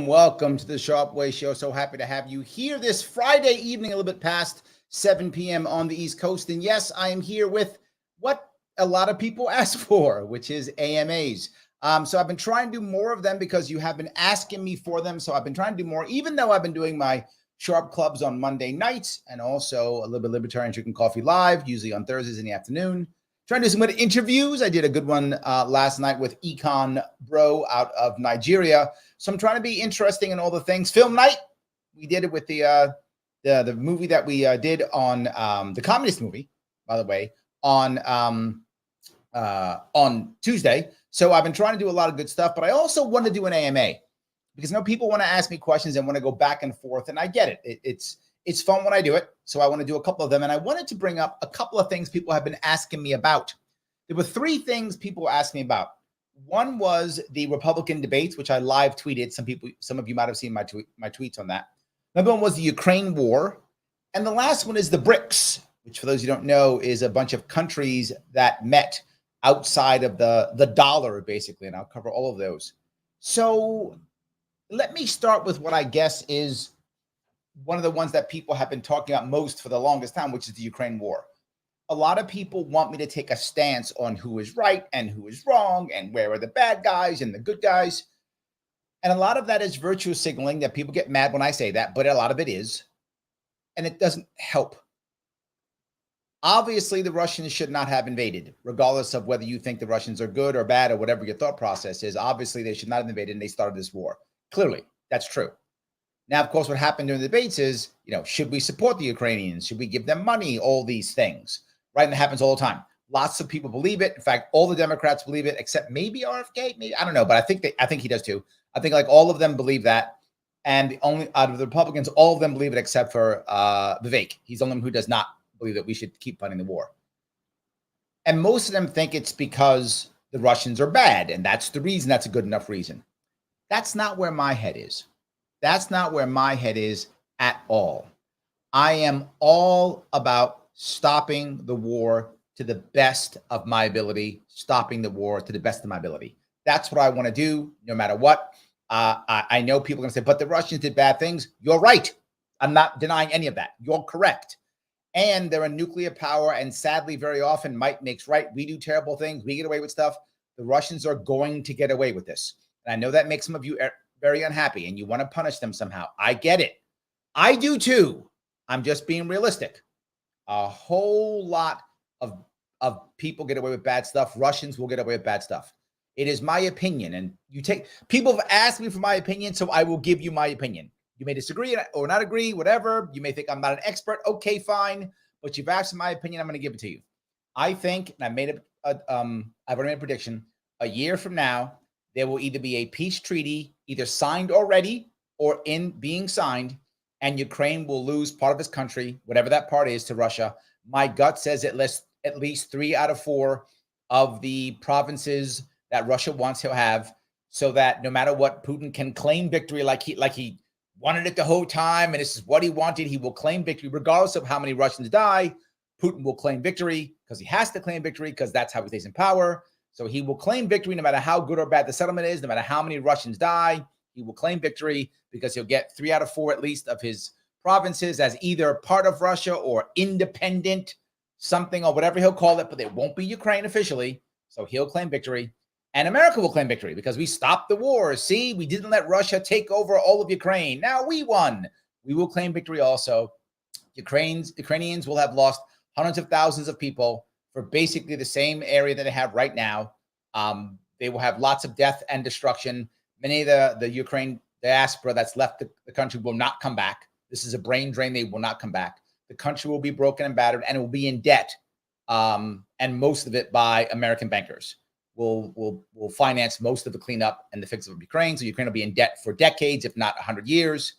Welcome to the Sharp Way Show. So happy to have you here this Friday evening, a little bit past 7 p.m. on the East Coast. And yes, I am here with what a lot of people ask for, which is AMAs. So I've been trying to do more of them because you have been asking me for them. So I've been trying to do more, even though I've been doing my Sharp Clubs on Monday nights and also a little bit Libertarian Drinking Coffee Live, usually on Thursdays in the afternoon. Trying to do some good interviews. I did a good one last night with Econ Bro out of Nigeria. So I'm trying to be interesting in all the things. Film night, we did it with the movie that we did on the communist movie, by the way, on Tuesday. So I've been trying to do a lot of good stuff, but I also want to do an AMA because I know people want to ask me questions and want to go back and forth, and I get it. It's fun when I do it. So I want to do a couple of them. And I wanted to bring up a couple of things people have been asking me about. There were three things people asked me about. One was the Republican debates, which I live tweeted. Some of you might have seen my tweets on that. Another one was the Ukraine war. And the last one is the BRICS, which for those who don't know is a bunch of countries that met outside of the dollar, basically. And I'll cover all of those. So let me start with what I guess is one of the ones that people have been talking about most for the longest time, which is the Ukraine war. A lot of people want me to take a stance on who is right and who is wrong and where are the bad guys and the good guys. And a lot of that is virtue signaling that people get mad when I say that, but a lot of it is. And it doesn't help. Obviously, the Russians should not have invaded, regardless of whether you think the Russians are good or bad or whatever your thought process is. Obviously, they should not have invaded and they started this war. Clearly, that's true. Now, of course, what happened during the debates is, should we support the Ukrainians? Should we give them money? All these things, right? And it happens all the time. Lots of people believe it. In fact, all the Democrats believe it, except maybe RFK. Maybe I don't know, but I think he does too. I think like all of them believe that, and the only out of the Republicans, all of them believe it except for Vivek. He's the only one who does not believe that we should keep funding the war. And most of them think it's because the Russians are bad, and that's the reason. That's a good enough reason. That's not where my head is. That's not where my head is at all. I am all about stopping the war to the best of my ability, stopping the war to the best of my ability. That's what I want to do, no matter what. I know people are going to say, but the Russians did bad things. You're right. I'm not denying any of that. You're correct. And they're a nuclear power, and sadly, very often, might makes right. We do terrible things. We get away with stuff. The Russians are going to get away with this. And I know that makes some of you very unhappy and you want to punish them somehow. I get it. I do too. I'm just being realistic. A whole lot of people get away with bad stuff. Russians will get away with bad stuff. It is my opinion. And people have asked me for my opinion, so I will give you my opinion. You may disagree or not agree, whatever. You may think I'm not an expert. Okay, fine. But you've asked for my opinion. I'm going to give it to you. I think, and I've already made a prediction, a year from now, there will either be a peace treaty, either signed already or in being signed, and Ukraine will lose part of its country, whatever that part is, to Russia. My gut says at least 3 out of 4 of the provinces that Russia wants he'll have, so that no matter what, Putin can claim victory like he wanted it the whole time, and this is what he wanted. He will claim victory regardless of how many Russians die. Putin will claim victory because he has to claim victory because that's how he stays in power. So he will claim victory no matter how good or bad the settlement is, no matter how many Russians die. He will claim victory because he'll get 3 out of 4 at least of his provinces as either part of Russia or independent something or whatever he'll call it, but they won't be Ukraine officially. So he'll claim victory. And America will claim victory because we stopped the war. See, we didn't let Russia take over all of Ukraine. Now we won. We will claim victory also. Ukrainians will have lost hundreds of thousands of people for basically the same area that they have right now. They will have lots of death and destruction. Many of the Ukraine diaspora that's left the country will not come back. This is a brain drain. They will not come back. The country will be broken and battered, and it will be in debt, and most of it by American bankers. Will finance most of the cleanup and the fix of Ukraine. So Ukraine will be in debt for decades, if not 100 years.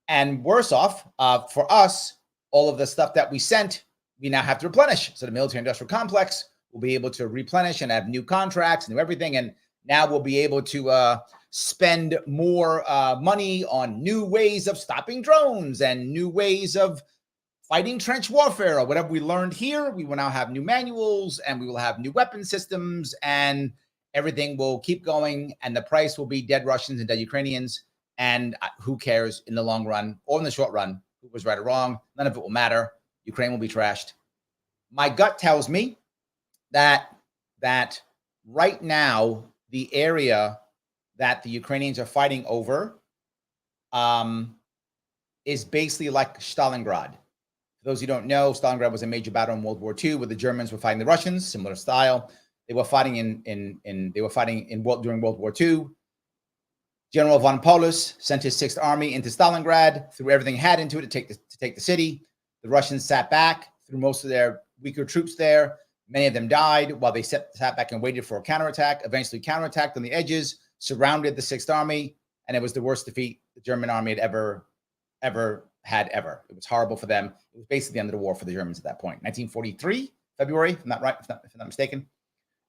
And worse off, for us, all of the stuff that we sent we now have to replenish. So the military-industrial complex will be able to replenish and have new contracts and do everything. And now we'll be able to spend more money on new ways of stopping drones and new ways of fighting trench warfare or whatever we learned here. We will now have new manuals and we will have new weapon systems and everything will keep going. And the price will be dead Russians and dead Ukrainians. And who cares in the long run or in the short run, who was right or wrong? None of it will matter. Ukraine will be trashed. My gut tells me that right now, the area that the Ukrainians are fighting over is basically like Stalingrad. For those who don't know, Stalingrad was a major battle in World War II, where the Germans were fighting the Russians, similar style. They were fighting during World War II. General von Paulus sent his 6th Army into Stalingrad, threw everything he had into it to take the city. The Russians sat back, threw most of their weaker troops there. Many of them died while they sat back and waited for a counterattack. Eventually counterattacked on the edges, surrounded the 6th Army, and it was the worst defeat the German army had ever had. It was horrible for them. It was basically the end of the war for the Germans at that point. 1943, February, if I'm not mistaken.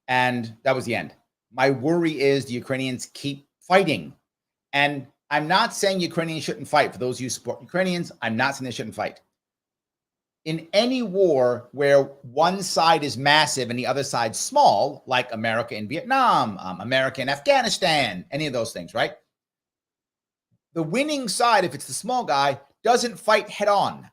And that was the end. My worry is the Ukrainians keep fighting. And I'm not saying Ukrainians shouldn't fight. For those of you who support Ukrainians, I'm not saying they shouldn't fight. In any war where one side is massive and the other side's small, like America in Vietnam, America in Afghanistan, any of those things, right? The winning side, if it's the small guy, doesn't fight head on.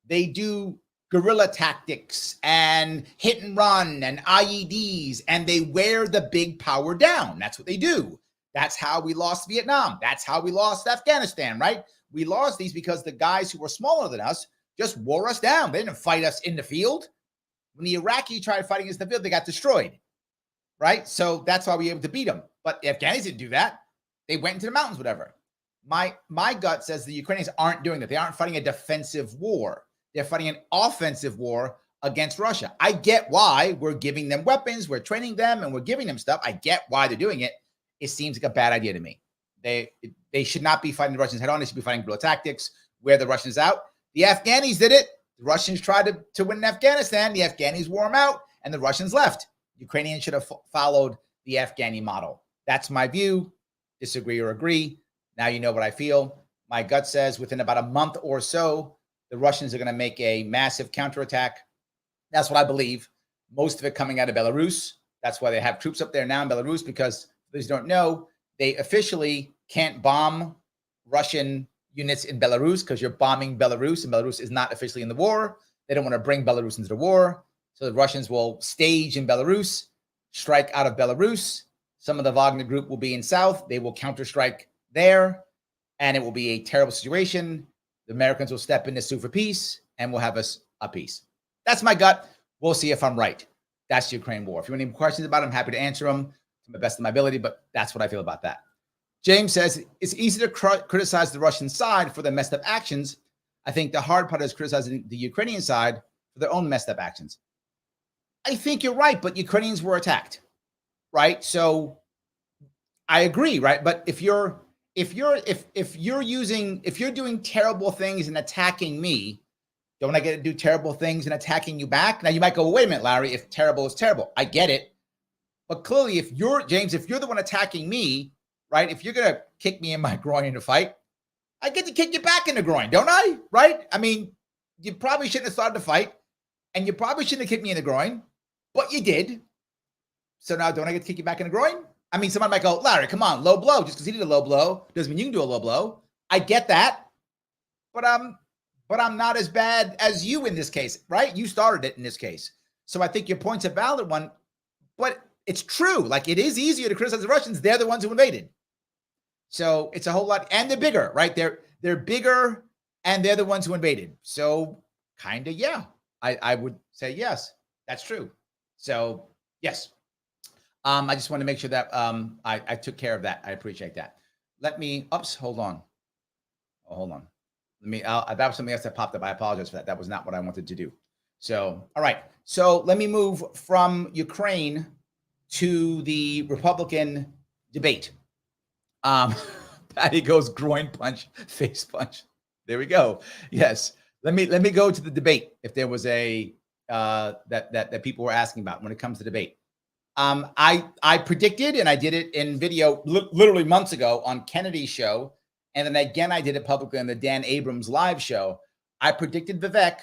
They do guerrilla tactics and hit and run and IEDs, and they wear the big power down. That's what they do. That's how we lost Vietnam. That's how we lost Afghanistan, right? We lost these because the guys who were smaller than us just wore us down. They didn't fight us in the field. When the Iraqis tried fighting us in the field, they got destroyed, right? So that's why we were able to beat them. But the Afghans didn't do that. They went into the mountains, whatever. My gut says the Ukrainians aren't doing that. They aren't fighting a defensive war. They're fighting an offensive war against Russia. I get why we're giving them weapons, we're training them, and we're giving them stuff. I get why they're doing it. It seems like a bad idea to me. They should not be fighting the Russians head on. They should be fighting guerrilla tactics, wear the Russians out. The Afghanis did it. The Russians tried to win in Afghanistan. The Afghanis wore them out, and the Russians left. Ukrainians should have followed the Afghani model. That's my view. Disagree or agree. Now you know what I feel. My gut says within about a month or so, the Russians are going to make a massive counterattack. That's what I believe. Most of it coming out of Belarus. That's why they have troops up there now in Belarus, because those who don't know, they officially can't bomb Russian units in Belarus because you're bombing Belarus, and Belarus is not officially in the war. They don't want to bring Belarus into the war. So the Russians will stage in Belarus, strike out of Belarus. Some of the Wagner group will be in South. They will counterstrike there, and it will be a terrible situation. The Americans will step in to sue for peace, and we'll have us a peace. That's my gut. We'll see if I'm right. That's the Ukraine war. If you have any questions about it, I'm happy to answer them to the best of my ability, but that's what I feel about that. James says, it's easy to criticize the Russian side for their messed up actions. I think the hard part is criticizing the Ukrainian side for their own messed up actions. I think you're right, but Ukrainians were attacked, right? So I agree, right? But if you're doing terrible things and attacking me, don't I get to do terrible things and attacking you back? Now you might go, well, wait a minute, Larry, if terrible is terrible. I get it. But clearly, if you're the one attacking me, right? If you're going to kick me in my groin in a fight, I get to kick you back in the groin, don't I? Right? I mean, you probably shouldn't have started the fight, and you probably shouldn't have kicked me in the groin, but you did. So now don't I get to kick you back in the groin? I mean, somebody might go, Larry, come on, low blow. Just because he did a low blow doesn't mean you can do a low blow. I get that, but I'm not as bad as you in this case, right? You started it in this case. So I think your point's a valid one, but it's true. Like, it is easier to criticize the Russians. They're the ones who invaded. So it's a whole lot, and they're bigger, right? They're bigger, and they're the ones who invaded. So kind of, yeah, I would say yes, that's true. So yes, I just want to make sure that I took care of that. I appreciate that. Let me, hold on. Oh, hold on. That was something else that popped up. I apologize for that. That was not what I wanted to do. So, all right. So let me move from Ukraine to the Republican debate. Patty goes groin punch, face punch. There we go. Yes. let me go to the debate. If there was a that people were asking about when it comes to debate, I predicted, and I did it in video literally months ago on Kennedy's show, and then again I did it publicly on the Dan Abrams live show. I predicted Vivek.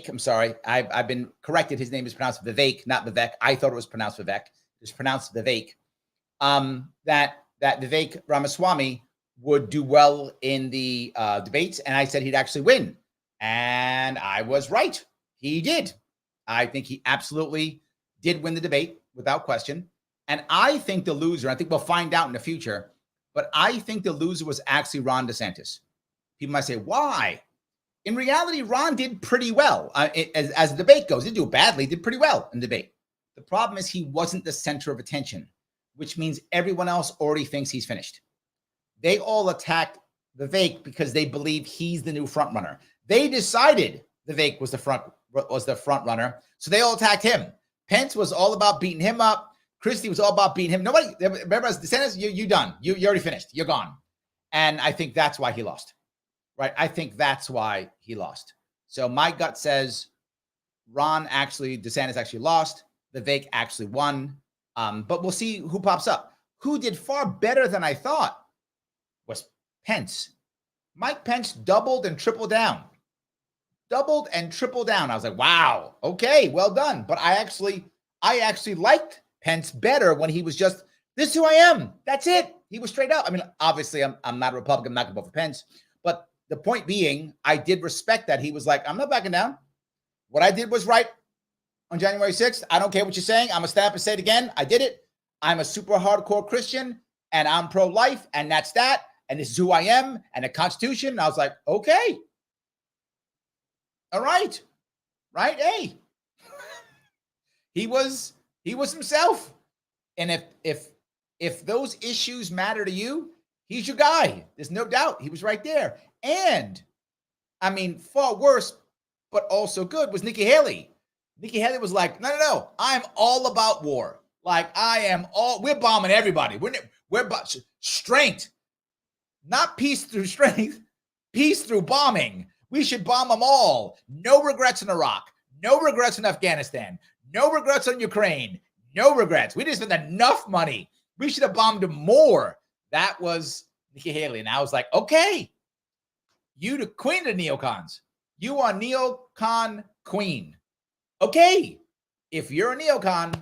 I'm sorry. I've been corrected. His name is pronounced Vivek, not Vivek. I thought it was pronounced Vivek. It's pronounced Vivek. That Vivek Ramaswamy would do well in the debates, and I said he'd actually win. And I was right. He did. I think he absolutely did win the debate without question. And I think the loser, I think we'll find out in the future, but I think the loser was actually Ron DeSantis. People might say, why? In reality, Ron did pretty well as the debate goes. He didn't do badly, did pretty well in debate. The problem is he wasn't the center of attention, which means everyone else already thinks he's finished. They all attacked Vivek because they believe he's the new front runner. They decided Vivek was the front runner, so they all attacked him. Pence was all about beating him up. Christie was all about beating him. Nobody, remember, DeSantis, you done. You already finished. You're gone. And I think that's why he lost. Right? I think that's why he lost. So my gut says DeSantis actually lost. Vivek actually won. But we'll see who pops up. Who did far better than I thought was Pence. Mike Pence doubled and tripled down. Doubled and tripled down. I was like, wow, okay, well done. But I actually liked Pence better when he was just, this is who I am. That's it. He was straight up. I mean, obviously, I'm not a Republican. I'm not going to vote for Pence. But the point being, I did respect that. He was like, I'm not backing down. What I did was right on January 6th. I don't care what you're saying. I'm going to stand up and say it again. I did it. I'm a super hardcore Christian, and I'm pro-life, and that's that. And this is who I am, and the Constitution. And I was like, okay. All right. Right? Hey. He was himself. And if those issues matter to you, he's your guy. There's no doubt. He was right there. And, I mean, far worse, but also good, was Nikki Haley. Nikki Haley was like, no, I'm all about war. Like, we're bombing everybody. We're about strength, not peace through strength, peace through bombing. We should bomb them all. No regrets in Iraq. No regrets in Afghanistan. No regrets on Ukraine. No regrets. We didn't spend enough money. We should have bombed more. That was Nikki Haley. And I was like, okay, you the queen of the neocons. You are neocon queen. Okay, if you're a neocon,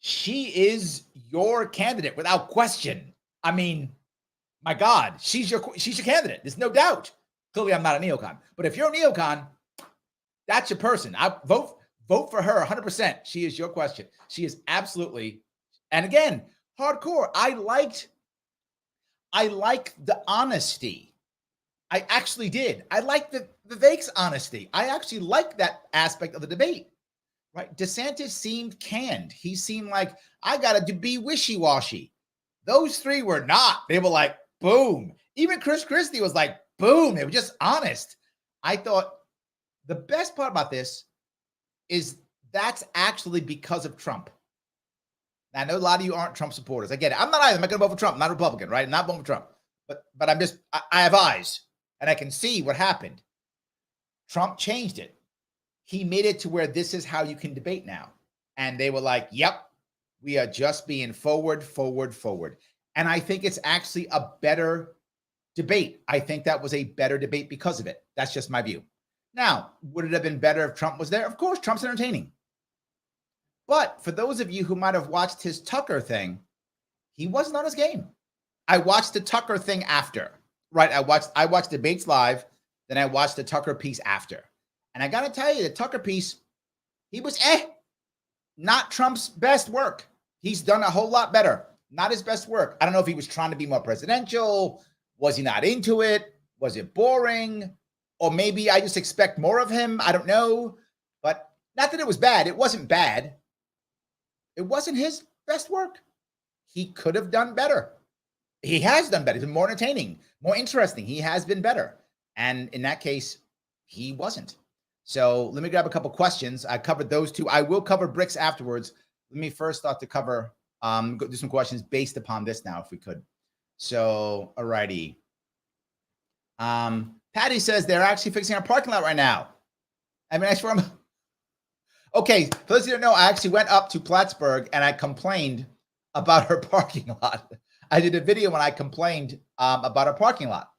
she is your candidate without question. I mean, my God, she's your candidate. There's no doubt. Clearly, I'm not a neocon. But if you're a neocon, that's your person. I vote for her 100%. She is your question. She is absolutely, and again, hardcore. I liked the honesty. I actually did. I liked Vivek's honesty. I actually liked that aspect of the debate. Right? DeSantis seemed canned. He seemed like, I got to be wishy-washy. Those three were not. They were like, boom. Even Chris Christie was like, boom. They were just honest. I thought the best part about this is that's actually because of Trump. Now, I know a lot of you aren't Trump supporters. I get it. I'm not either. I'm not going to vote for Trump. I'm not a Republican, right? I'm not voting for Trump. But I'm just, I have eyes, and I can see what happened. Trump changed it. He made it to where this is how you can debate now. And they were like, yep, we are just being forward. And I think it's actually a better debate. I think that was a better debate because of it. That's just my view. Now, would it have been better if Trump was there? Of course, Trump's entertaining. But for those of you who might have watched his Tucker thing, he wasn't on his game. I watched the Tucker thing after, right? I watched debates live, then I watched the Tucker piece after. And I got to tell you, the Tucker piece, he was not Trump's best work. He's done a whole lot better. Not his best work. I don't know if he was trying to be more presidential. Was he not into it? Was it boring? Or maybe I just expect more of him. I don't know. But not that it was bad. It wasn't bad. It wasn't his best work. He could have done better. He has done better. He's been more entertaining, more interesting. He has been better. And in that case, he wasn't. So let me grab a couple questions. I covered those two. I will cover BRICS afterwards. Let me first start to cover, do some questions based upon this now, if we could. So, all righty. Patty says they're actually fixing our parking lot right now. I mean, I swear okay, for those of you who don't know, I actually went up to Plattsburgh and I complained about her parking lot. I did a video when I complained about her parking lot.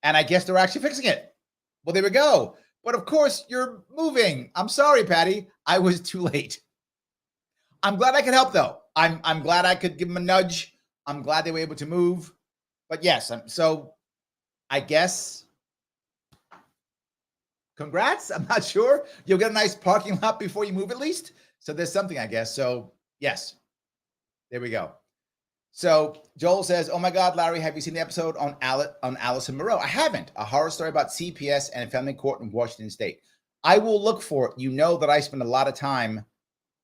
And I guess they're actually fixing it. Well, there we go. But of course, you're moving. I'm sorry, Patty. I was too late. I'm glad I could help, though. I'm glad I could give them a nudge. I'm glad they were able to move. But yes, so I guess congrats. I'm not sure. You'll get a nice parking lot before you move at least. So there's something, I guess. So yes, there we go. So Joel says, oh my God, Larry, have you seen the episode on Allison Moreau? I haven't. A horror story about CPS and family court in Washington State. I will look for it. You know that I spend a lot of time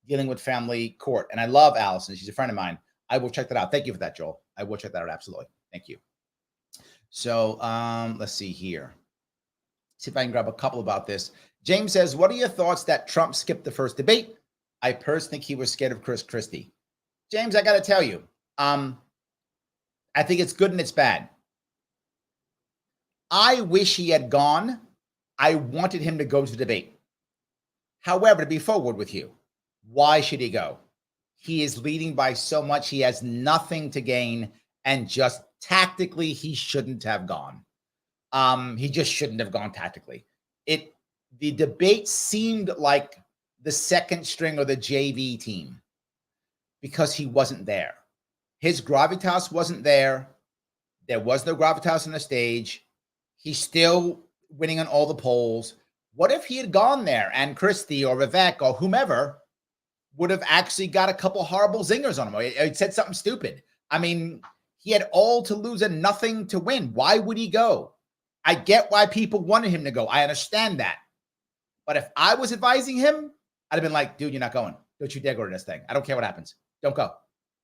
dealing with family court, and I love Allison. She's a friend of mine. I will check that out. Thank you for that, Joel. I will check that out. Absolutely. Thank you. So let's see here. See if I can grab a couple about this. James says, what are your thoughts that Trump skipped the first debate? I personally think he was scared of Chris Christie. James, I got to tell you, I think it's good and it's bad. I wish he had gone. I wanted him to go to the debate. However, to be forward with you, why should he go? He is leading by so much. He has nothing to gain, and just tactically, he shouldn't have gone. He just shouldn't have gone tactically. The debate seemed like the second string or the JV team because he wasn't there. His gravitas wasn't there. There was no gravitas on the stage. He's still winning on all the polls. What if he had gone there and Christie or Vivek or whomever would have actually got a couple horrible zingers on him? He said something stupid. I mean, he had all to lose and nothing to win. Why would he go? I get why people wanted him to go. I understand that. But if I was advising him, I'd have been like, dude, you're not going. Don't you dare go to this thing. I don't care what happens. Don't go.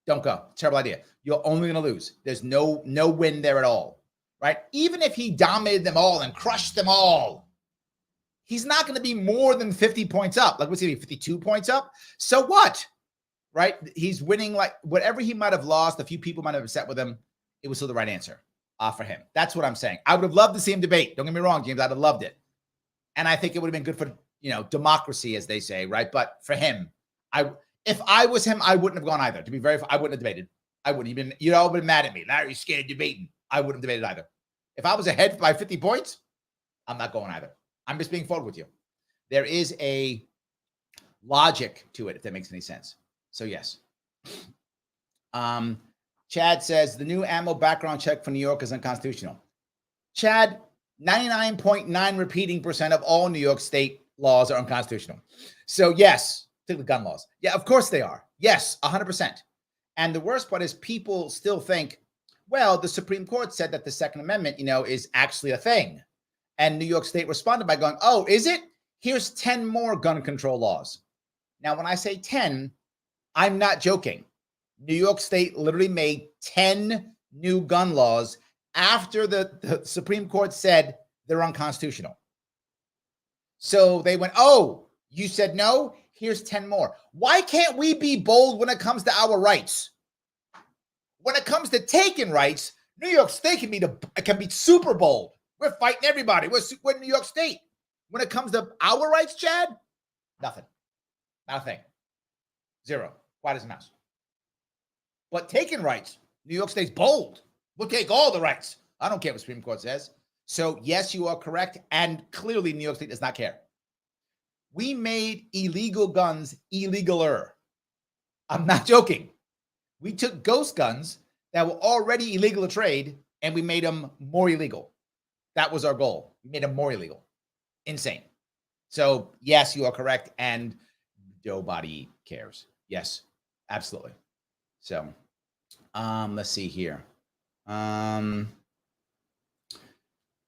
Don't go. Terrible idea. You're only going to lose. There's no win there at all, right? Even if he dominated them all and crushed them all, he's not going to be more than 50 points up. Like, what's he, 52 points up? So what, right? He's winning, like, whatever he might have lost, a few people might have upset with him, it was still the right answer for him. That's what I'm saying. I would have loved to see him debate. Don't get me wrong, James. I'd have loved it. And I think it would have been good for, democracy, as they say, right? But for him, if I was him, I wouldn't have gone either. To be very, I wouldn't have debated. I wouldn't even, you'd all been mad at me. Larry's scared debating. I wouldn't have debated either. If I was ahead by 50 points, I'm not going either. I'm just being forward with you. There is a logic to it, if that makes any sense. So yes. Chad says the new ammo background check for New York is unconstitutional. Chad, 99.9 repeating percent of all New York State laws are unconstitutional. So yes, particularly gun laws. Yeah, of course they are. Yes, 100%. And the worst part is people still think, well, the Supreme Court said that the Second Amendment, is actually a thing. And New York State responded by going, oh, is it? Here's 10 more gun control laws. Now, when I say 10, I'm not joking. New York State literally made 10 new gun laws after the Supreme Court said they're unconstitutional. So they went, oh, you said no? Here's 10 more. Why can't we be bold when it comes to our rights? When it comes to taking rights, New York State can be super bold. We're fighting everybody. We're New York State. When it comes to our rights, Chad, nothing. Not a thing. Zero. Quiet as a mouse. But taking rights, New York State's bold. We'll take all the rights. I don't care what the Supreme Court says. So yes, you are correct. And clearly New York State does not care. We made illegal guns illegaler. I'm not joking. We took ghost guns that were already illegal to trade and we made them more illegal. That was our goal. We made them more illegal. Insane. So yes, you are correct. And nobody cares. Yes, absolutely. So let's see here. The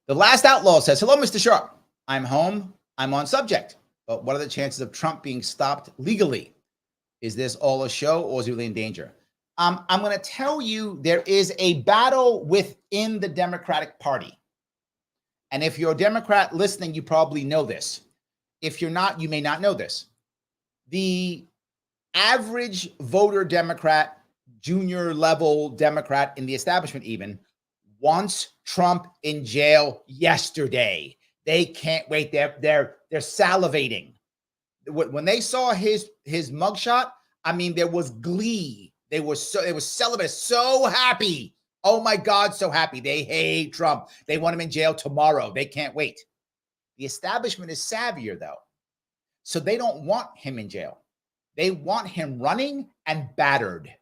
Last Outlaw says, hello, Mr. Sharp. I'm home. I'm on subject. But what are the chances of Trump being stopped legally? Is this all a show or is he really in danger? I'm going to tell you there is a battle within the Democratic Party. And if you're a Democrat listening, you probably know this. If you're not, you may not know this. The average voter Democrat, junior level Democrat in the establishment even, wants Trump in jail yesterday. They can't wait. They're salivating. When they saw his mugshot, I mean, there was glee. They were celebrating, so happy. Oh my God, so happy. They hate Trump. They want him in jail tomorrow. They can't wait. The establishment is savvier though. So they don't want him in jail. They want him running and battered.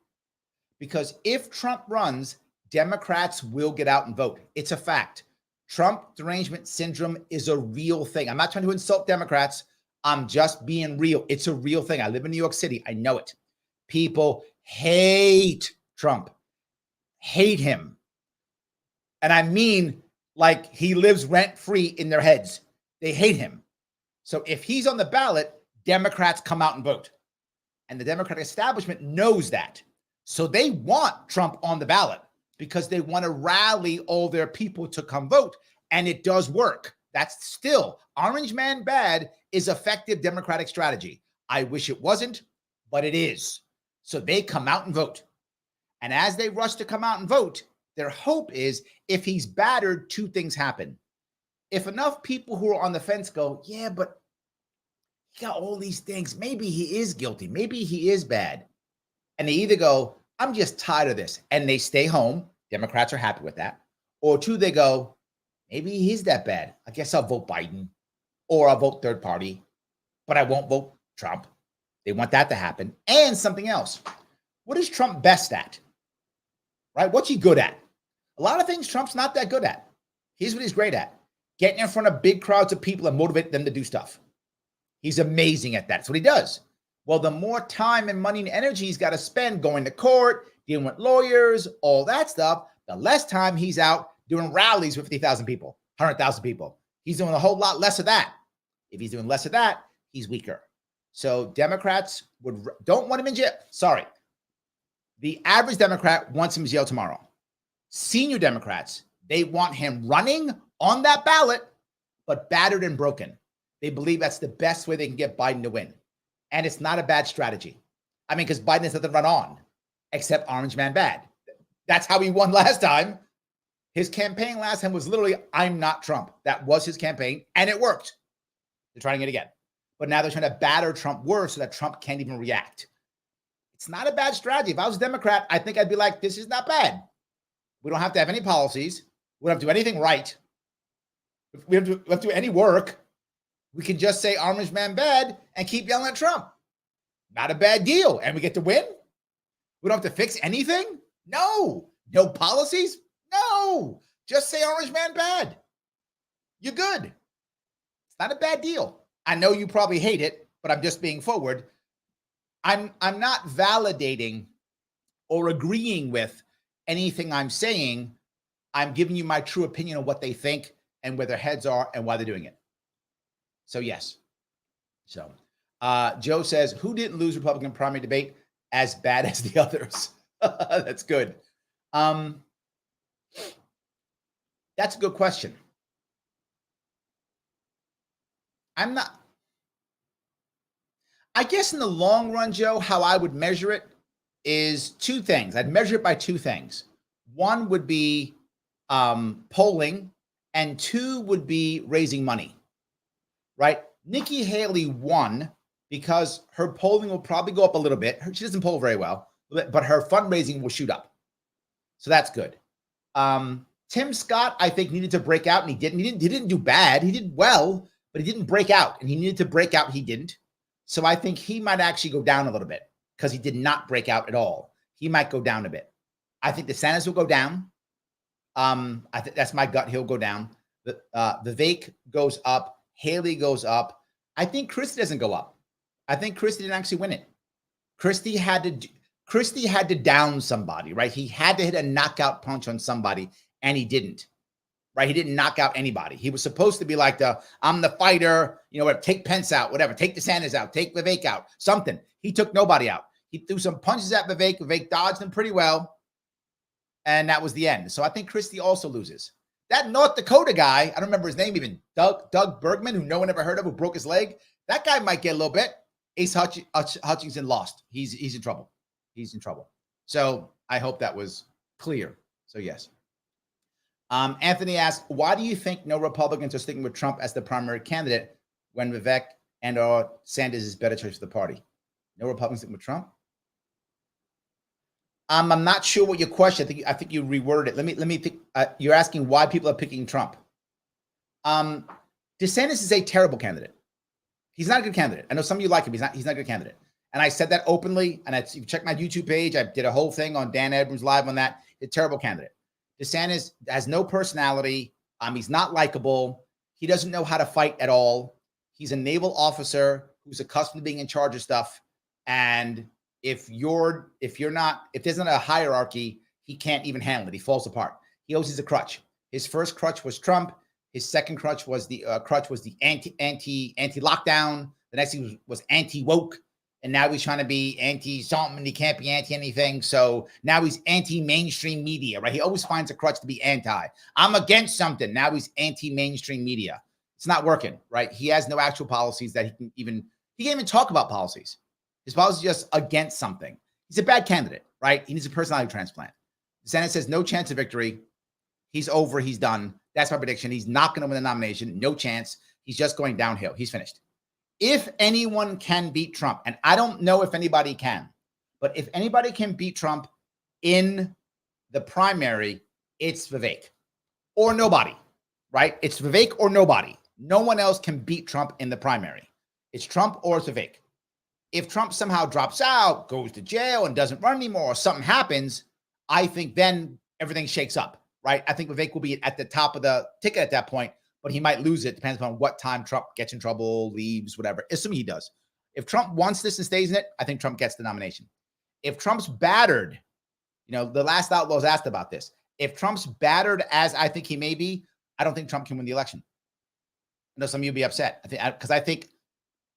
Because if Trump runs, Democrats will get out and vote. It's a fact. Trump derangement syndrome is a real thing. I'm not trying to insult Democrats. I'm just being real. It's a real thing. I live in New York City. I know it. People hate Trump, hate him. And I mean, like he lives rent-free in their heads. They hate him. So if he's on the ballot, Democrats come out and vote. And the Democratic establishment knows that. So they want Trump on the ballot because they want to rally all their people to come vote. And it does work. That's still orange man bad is effective Democratic strategy. I wish it wasn't, but it is. So they come out and vote. And as they rush to come out and vote, their hope is if he's battered, two things happen. If enough people who are on the fence go, yeah, but he got all these things. Maybe he is guilty. Maybe he is bad. And they either go, I'm just tired of this. And they stay home. Democrats are happy with that. Or two, they go, maybe he is that bad. I guess I'll vote Biden or I'll vote third party, but I won't vote Trump. They want that to happen. And something else. What is Trump best at? Right? What's he good at? A lot of things Trump's not that good at. Here's what he's great at. Getting in front of big crowds of people and motivate them to do stuff. He's amazing at that. That's what he does. Well, the more time and money and energy he's got to spend going to court, dealing with lawyers, all that stuff, the less time he's out doing rallies with 50,000 people, 100,000 people. He's doing a whole lot less of that. If he's doing less of that, he's weaker. So Democrats don't want him in jail. Sorry. The average Democrat wants him in jail tomorrow. Senior Democrats, they want him running on that ballot, but battered and broken. They believe that's the best way they can get Biden to win. And it's not a bad strategy. I mean, because Biden has nothing to run on except orange man bad. That's how he won last time. His campaign last time was literally, I'm not Trump. That was his campaign, and it worked. They're trying it again. But now they're trying to batter Trump worse so that Trump can't even react. It's not a bad strategy. If I was a Democrat, I think I'd be like, this is not bad. We don't have to have any policies. We don't have to do anything right. We don't have to do any work. We can just say orange man bad and keep yelling at Trump. Not a bad deal. And we get to win? We don't have to fix anything? No. No policies? No. Just say orange man bad. You're good. It's not a bad deal. I know you probably hate it, but I'm just being forward. I'm not validating or agreeing with anything I'm saying. I'm giving you my true opinion on what they think and where their heads are and why they're doing it. So yes. So Joe says, who didn't lose Republican primary debate as bad as the others? That's good. That's a good question. I guess in the long run, Joe, how I would measure it is two things. I'd measure it by two things. One would be polling, and two would be raising money, right? Nikki Haley won because her polling will probably go up a little bit. She doesn't poll very well, but her fundraising will shoot up. So that's good. Tim Scott, I think, needed to break out, and he didn't. He didn't do bad. He did well, but he didn't break out, and he needed to break out. He didn't. So I think he might actually go down a little bit because he did not break out at all. He might go down a bit. I think DeSantis will go down. I think that's my gut. He'll go down. Vivek goes up. Haley goes up. I think Christie doesn't go up. I think Christie didn't actually win it. Christie had to down somebody, right? He had to hit a knockout punch on somebody, and he didn't. Right? He didn't knock out anybody. He was supposed to be like I'm the fighter, whatever, take Pence out, whatever, take DeSantis out, take Vivek out, something. He took nobody out. He threw some punches at Vivek. Vivek dodged them pretty well. And that was the end. So I think Christie also loses. That North Dakota guy, I don't remember his name even, Doug Bergman, who no one ever heard of, who broke his leg. That guy might get a little bit. Ace Hutchinson lost. He's in trouble. He's in trouble. So I hope that was clear. So yes. Anthony asked, why do you think no Republicans are sticking with Trump as the primary candidate when Vivek and or Sanders is better choice for the party? No Republicans sticking with Trump? I'm not sure what your question. I think you reworded it. Let me think. You're asking why people are picking Trump. DeSantis is a terrible candidate. He's not a good candidate. I know some of you like him. He's not a good candidate. And I said that openly. And if you check my YouTube page, I did a whole thing on Dan Abrams live on that. A terrible candidate. DeSantis has no personality. He's not likable. He doesn't know how to fight at all. He's a naval officer who's accustomed to being in charge of stuff. And if there's not a hierarchy, he can't even handle it. He falls apart. He always needs a crutch. His first crutch was Trump. His second crutch was the anti-lockdown. The next thing was anti-woke. And now he's trying to be anti-something and he can't be anti-anything. So now he's anti-mainstream media, right? He always finds a crutch to be anti. I'm against something. Now he's anti-mainstream media. It's not working, right? He has no actual policies that he can't even talk about policies. His policy is just against something. He's a bad candidate, right? He needs a personality transplant. The Senate says no chance of victory. He's over. He's done. That's my prediction. He's not going to win the nomination. No chance. He's just going downhill. He's finished. If anyone can beat Trump, and I don't know if anybody can, but if anybody can beat Trump in the primary, it's Vivek or nobody, right? It's Vivek or nobody. No one else can beat Trump in the primary. It's Trump or it's Vivek. If Trump somehow drops out, goes to jail and doesn't run anymore, or something happens, I think then everything shakes up, right? I think Vivek will be at the top of the ticket at that point, but he might lose it. Depends on what time Trump gets in trouble, leaves, whatever. Assuming he does. If Trump wants this and stays in it, I think Trump gets the nomination. If Trump's battered, the last Outlaws asked about this. If Trump's battered as I think he may be, I don't think Trump can win the election. I know some of you will be upset. Because I think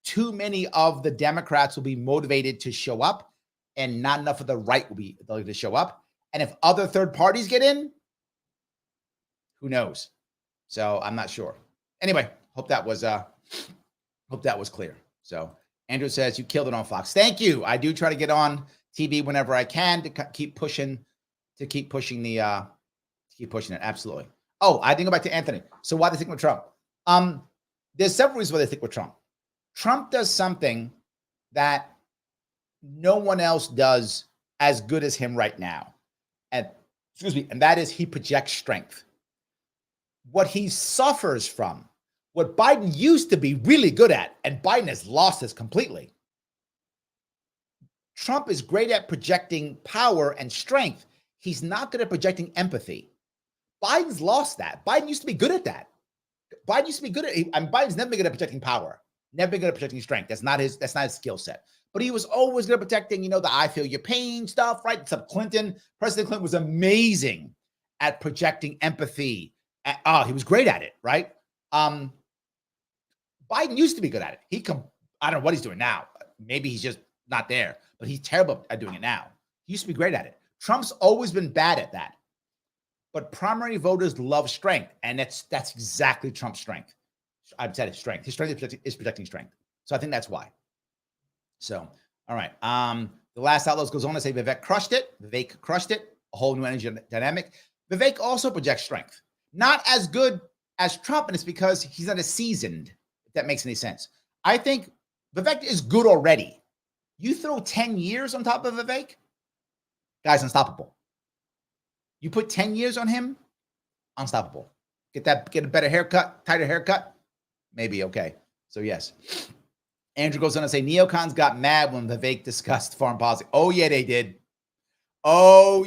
too many of the Democrats will be motivated to show up and not enough of the right will be able to show up. And if other third parties get in, who knows? So I'm not sure. Anyway, hope that was clear. So Andrew says you killed it on Fox. Thank you. I do try to get on TV whenever I can to keep pushing it. Absolutely. Oh, I didn't go back to Anthony. So why they think with Trump? There's several reasons why they think with Trump. Trump does something that no one else does as good as him right now. And that is he projects strength. What he suffers from, what Biden used to be really good at, and Biden has lost this completely. Trump is great at projecting power and strength. He's not good at projecting empathy. Biden's lost that. Biden used to be good at that. Biden's never been good at projecting power, never been good at projecting strength. That's not his skill set. But he was always good at protecting, the I feel your pain stuff, right? Except President Clinton was amazing at projecting empathy. He was great at it, right? Biden used to be good at it. I don't know what he's doing now. Maybe he's just not there, but he's terrible at doing it now. He used to be great at it. Trump's always been bad at that. But primary voters love strength, and that's exactly Trump's strength. I've said it's strength. His strength is protecting strength. So I think that's why. So, all right. The last Outlaws goes on to say Vivek crushed it. A whole new energy dynamic. Vivek also projects strength. Not as good as Trump, and it's because he's not as seasoned, if that makes any sense. I think Vivek is good already. You throw 10 years on top of Vivek, guy's unstoppable. You put 10 years on him, unstoppable. Get a better haircut, tighter haircut, maybe okay. So yes. Andrew goes on to say neocons got mad when Vivek discussed foreign policy. Oh yeah, they did. When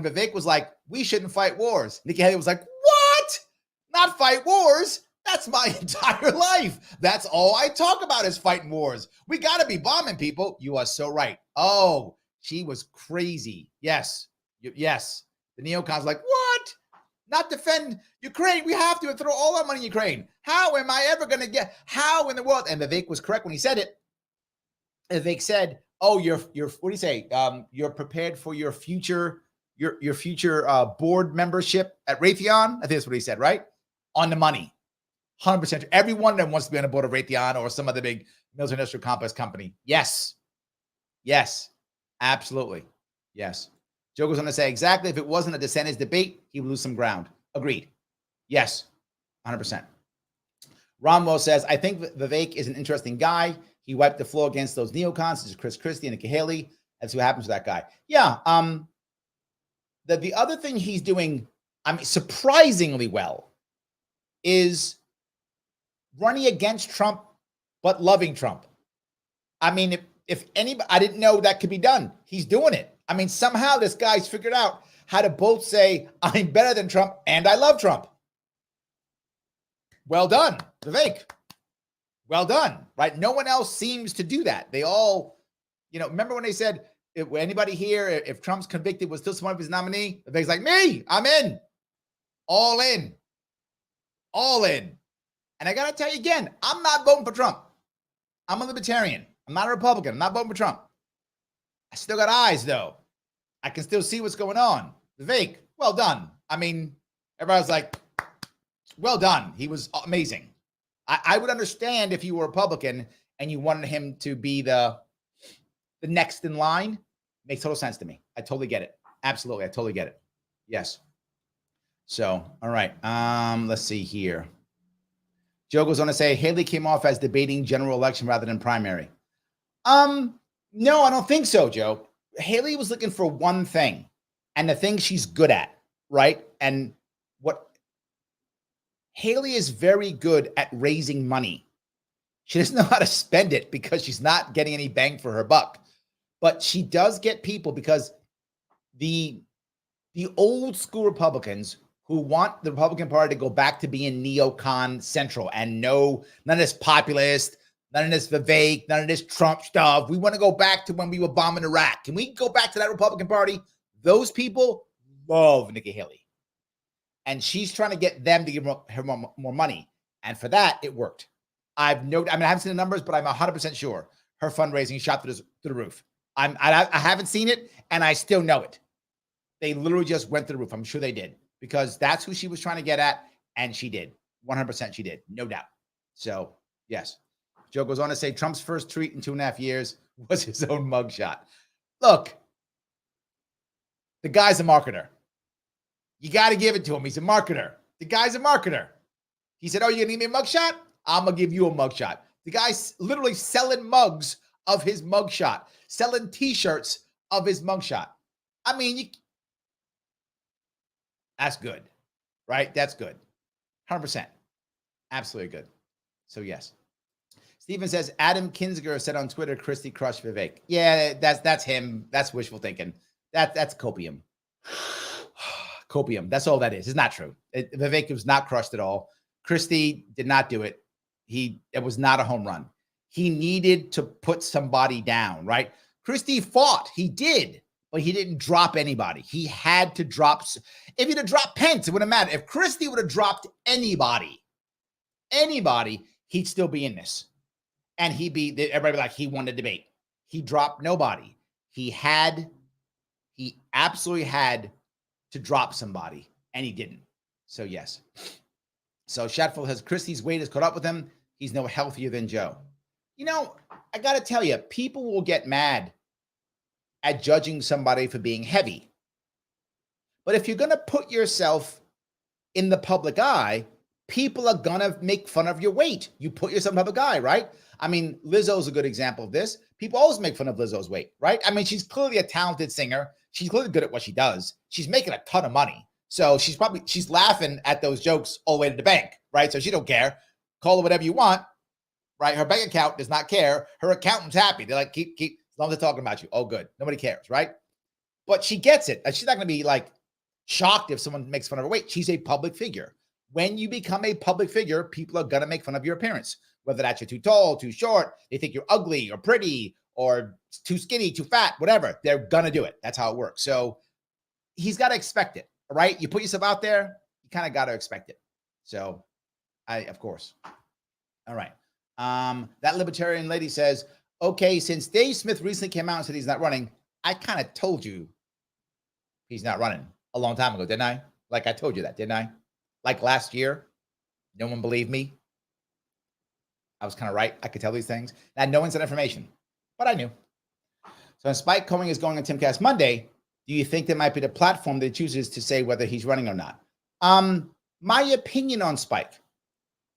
Vivek was like, we shouldn't fight wars, Nikki Haley was like, what? Not fight wars? That's my entire life. That's all I talk about is fighting wars. We got to be bombing people. You are so right. Oh, she was crazy. Yes. The neocons like, what? Not defend Ukraine. We have to throw all our money in Ukraine. How am I ever going to how in the world? And Vivek was correct when he said it. Vivek said, oh, you're what do you say? You're prepared for your future board membership at Raytheon. I think that's what he said, right? On the money. 100%. Every one of them wants to be on the board of Raytheon or some other big military industrial complex company. Yes. Absolutely. Yes. Joe goes on to say, exactly. If it wasn't a DeSantis debate, he would lose some ground. Agreed. Yes, 100%. Romwell says, I think Vivek is an interesting guy. He wiped the floor against those neocons, such as Chris Christie and Nikki Haley. That's what happens to that guy. Yeah. The other thing he's doing, I mean, surprisingly well, is running against Trump, but loving Trump. I mean, if anybody, I didn't know that could be done. He's doing it. I mean, somehow this guy's figured out how to both say, I'm better than Trump and I love Trump. Well done, Vivek. Well done, right? No one else seems to do that. They all, remember when they said, if anybody here, if Trump's convicted, was still someone of his nominee? Vivek's like, me, I'm in. All in. All in. And I got to tell you again, I'm not voting for Trump. I'm a libertarian. I'm not a Republican. I'm not voting for Trump. I still got eyes, though. I can still see what's going on. Vivek, well done. I mean, everybody's like, well done. He was amazing. I would understand if you were a Republican and you wanted him to be the next in line. Makes total sense to me. I totally get it. Absolutely. I totally get it. Yes. So, all right. Let's see here. Joe goes on to say, Haley came off as debating general election rather than primary. No, I don't think so, Joe. Haley was looking for one thing, and the thing she's good at, right? And what Haley is very good at raising money. She doesn't know how to spend it because she's not getting any bang for her buck. But she does get people because the old school Republicans who want the Republican Party to go back to being neocon central and none of this populist, none of this Vivek, none of this Trump stuff. We want to go back to when we were bombing Iraq. Can we go back to that Republican Party? Those people love Nikki Haley. And she's trying to get them to give her more money. And for that, it worked. I haven't seen the numbers, but I'm 100% sure her fundraising shot through the roof. I haven't seen it, and I still know it. They literally just went through the roof. I'm sure they did, because that's who she was trying to get at, and she did. 100% she did, no doubt. So, yes. Joe goes on to say Trump's first tweet in 2.5 years was his own mugshot. Look, the guy's a marketer. You got to give it to him. He's a marketer. The guy's a marketer. He said, oh, you're going to give me a mugshot? I'm going to give you a mugshot. The guy's literally selling mugs of his mugshot, selling T-shirts of his mugshot. I mean, that's good, right? That's good. 100%. Absolutely good. So, yes. Steven says, Adam Kinziger said on Twitter, Christie crushed Vivek. Yeah, that's him. That's wishful thinking. That's copium. Copium. That's all that is. It's not true. Vivek was not crushed at all. Christie did not do it. It was not a home run. He needed to put somebody down, right? Christie fought. He did, but he didn't drop anybody. He had to drop. If he'd have dropped Pence, it wouldn't matter. If Christie would have dropped anybody, he'd still be in this. And everybody be like, he won the debate. He dropped nobody. He absolutely had to drop somebody, and he didn't. So, yes. So, Shatfield says, Christie's weight has caught up with him. He's no healthier than Joe. I got to tell you, people will get mad at judging somebody for being heavy. But if you're going to put yourself in the public eye, people are going to make fun of your weight. You put yourself in the public eye, right? I mean, Lizzo's a good example of this. People always make fun of Lizzo's weight, right? I mean, she's clearly a talented singer. She's clearly good at what she does. She's making a ton of money. So she's laughing at those jokes all the way to the bank, right? So she don't care. Call her whatever you want, right? Her bank account does not care. Her accountant's happy. They're like, keep, as long as they're talking about you. Oh, good. Nobody cares, right? But she gets it. She's not going to be like shocked if someone makes fun of her weight. She's a public figure. When you become a public figure, people are going to make fun of your appearance, whether that's you're too tall, too short, they think you're ugly or pretty or too skinny, too fat, whatever. They're going to do it. That's how it works. So he's got to expect it, right? You put yourself out there, you kind of got to expect it. So of course. All right. That libertarian lady says, okay, since Dave Smith recently came out and said he's not running, I kind of told you he's not running a long time ago, didn't I? Like I told you that, didn't I? Like last year, no one believed me. I was kind of right. I could tell these things. I had no inside information, but I knew. So Spike Combing is going on Timcast Monday. Do you think there might be the platform that chooses to say whether he's running or not? My opinion on Spike,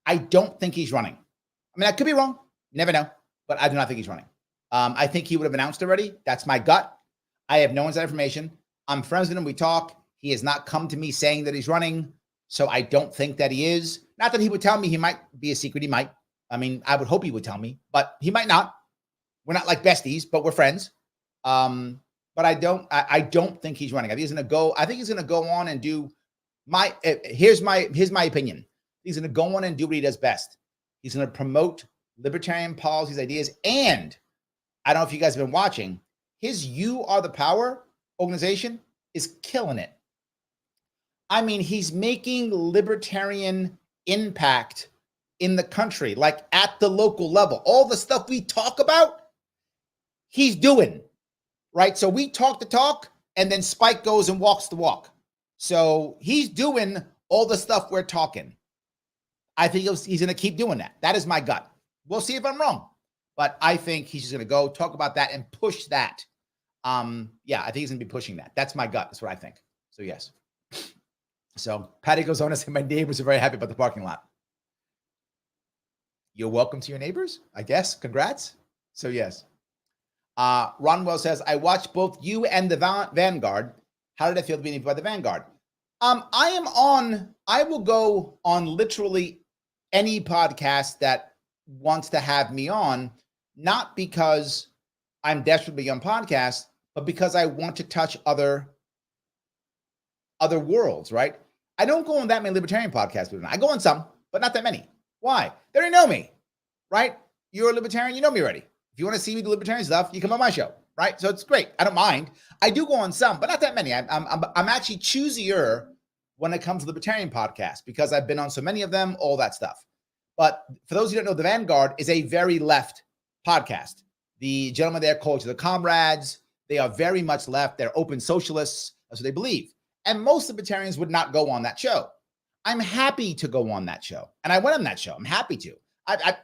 I don't think he's running. I mean, I could be wrong. Never know. But I do not think he's running. I think he would have announced already. That's my gut. I have no inside information. I'm friends with him. We talk. He has not come to me saying that he's running. So I don't think that he is. Not that he would tell me. He might be a secret. He might. I mean, I would hope he would tell me, but he might not. We're not like besties, but we're friends. But I don't think he's running. I think he's going to go. I think he's going to go on and do here's my opinion. He's going to go on and do what he does best. He's going to promote libertarian policies, ideas, and I don't know if you guys have been watching. His "You Are the Power" organization is killing it. I mean, he's making libertarian impact in the country, like at the local level. All the stuff we talk about, he's doing, right? So we talk the talk, and then Spike goes and walks the walk. So he's doing all the stuff we're talking. I think he's going to keep doing that. That is my gut. We'll see if I'm wrong, but I think he's just going to go talk about that and push that. Yeah, I think he's going to be pushing that. That's my gut. That's what I think. So yes. So Patty goes on to say, my neighbors are very happy about the parking lot. You're welcome to your neighbors, I guess. Congrats. So yes. Ronwell says, I watched both you and the Vanguard. How did I feel being by the Vanguard? I will go on literally any podcast that wants to have me on, not because I'm desperate to be on podcasts, but because I want to touch other worlds, right? I don't go on that many libertarian podcasts. I go on some, but not that many. Why? They don't know me, right? You're a libertarian, you know me already. If you want to see me do libertarian stuff, you come on my show, right? So it's great. I don't mind. I do go on some, but not that many. I'm actually choosier when it comes to libertarian podcasts because I've been on so many of them, all that stuff. But for those who don't know, the Vanguard is a very left podcast. The gentlemen there called to the comrades. They are very much left. They're open socialists. That's what they believe. And most libertarians would not go on that show. I'm happy to go on that show. And I went on that show. I'm happy to.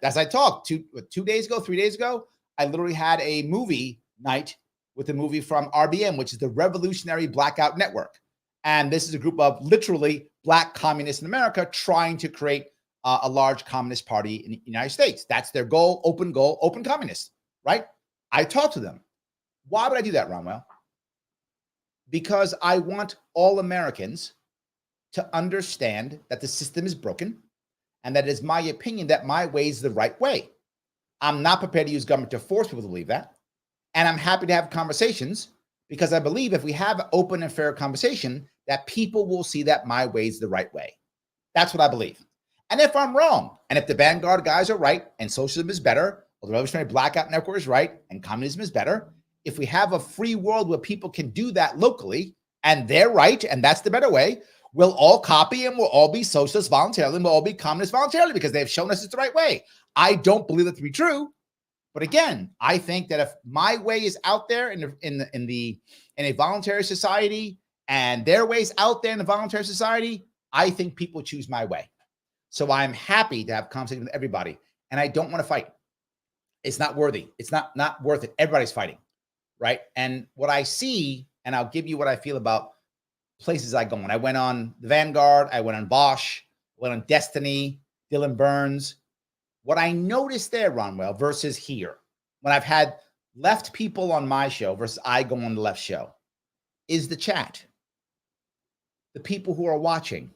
As I talked 3 days ago, I literally had a movie night with a movie from RBN, which is the Revolutionary Blackout Network. And this is a group of literally black communists in America trying to create a large communist party in the United States. That's their goal, open communists, right? I talked to them. Why would I do that, Romwell? Because I want all Americans to understand that the system is broken and that it is my opinion that my way is the right way. I'm not prepared to use government to force people to believe that. And I'm happy to have conversations because I believe if we have open and fair conversation, that people will see that my way is the right way. That's what I believe. And if I'm wrong, and if the Vanguard guys are right, and socialism is better, or the Revolutionary Blackout Network is right, and communism is better, if we have a free world where people can do that locally, and they're right, and that's the better way, we'll all copy and we'll all be socialists voluntarily, and we'll all be communists voluntarily because they've shown us it's the right way. I don't believe that to be true. But again, I think that if my way is out there in a voluntary society and their ways out there in a voluntary society, I think people choose my way. So I'm happy to have conversation with everybody, and I don't want to fight. It's not worthy. It's not worth it. Everybody's fighting, right? And what I see, and I'll give you what I feel about places I go on. I went on the Vanguard. I went on Bosch. Went on Destiny. Dylan Burns. What I noticed there, Ronwell, versus here, when I've had left people on my show versus I go on the left show, is the chat. The people who are watching.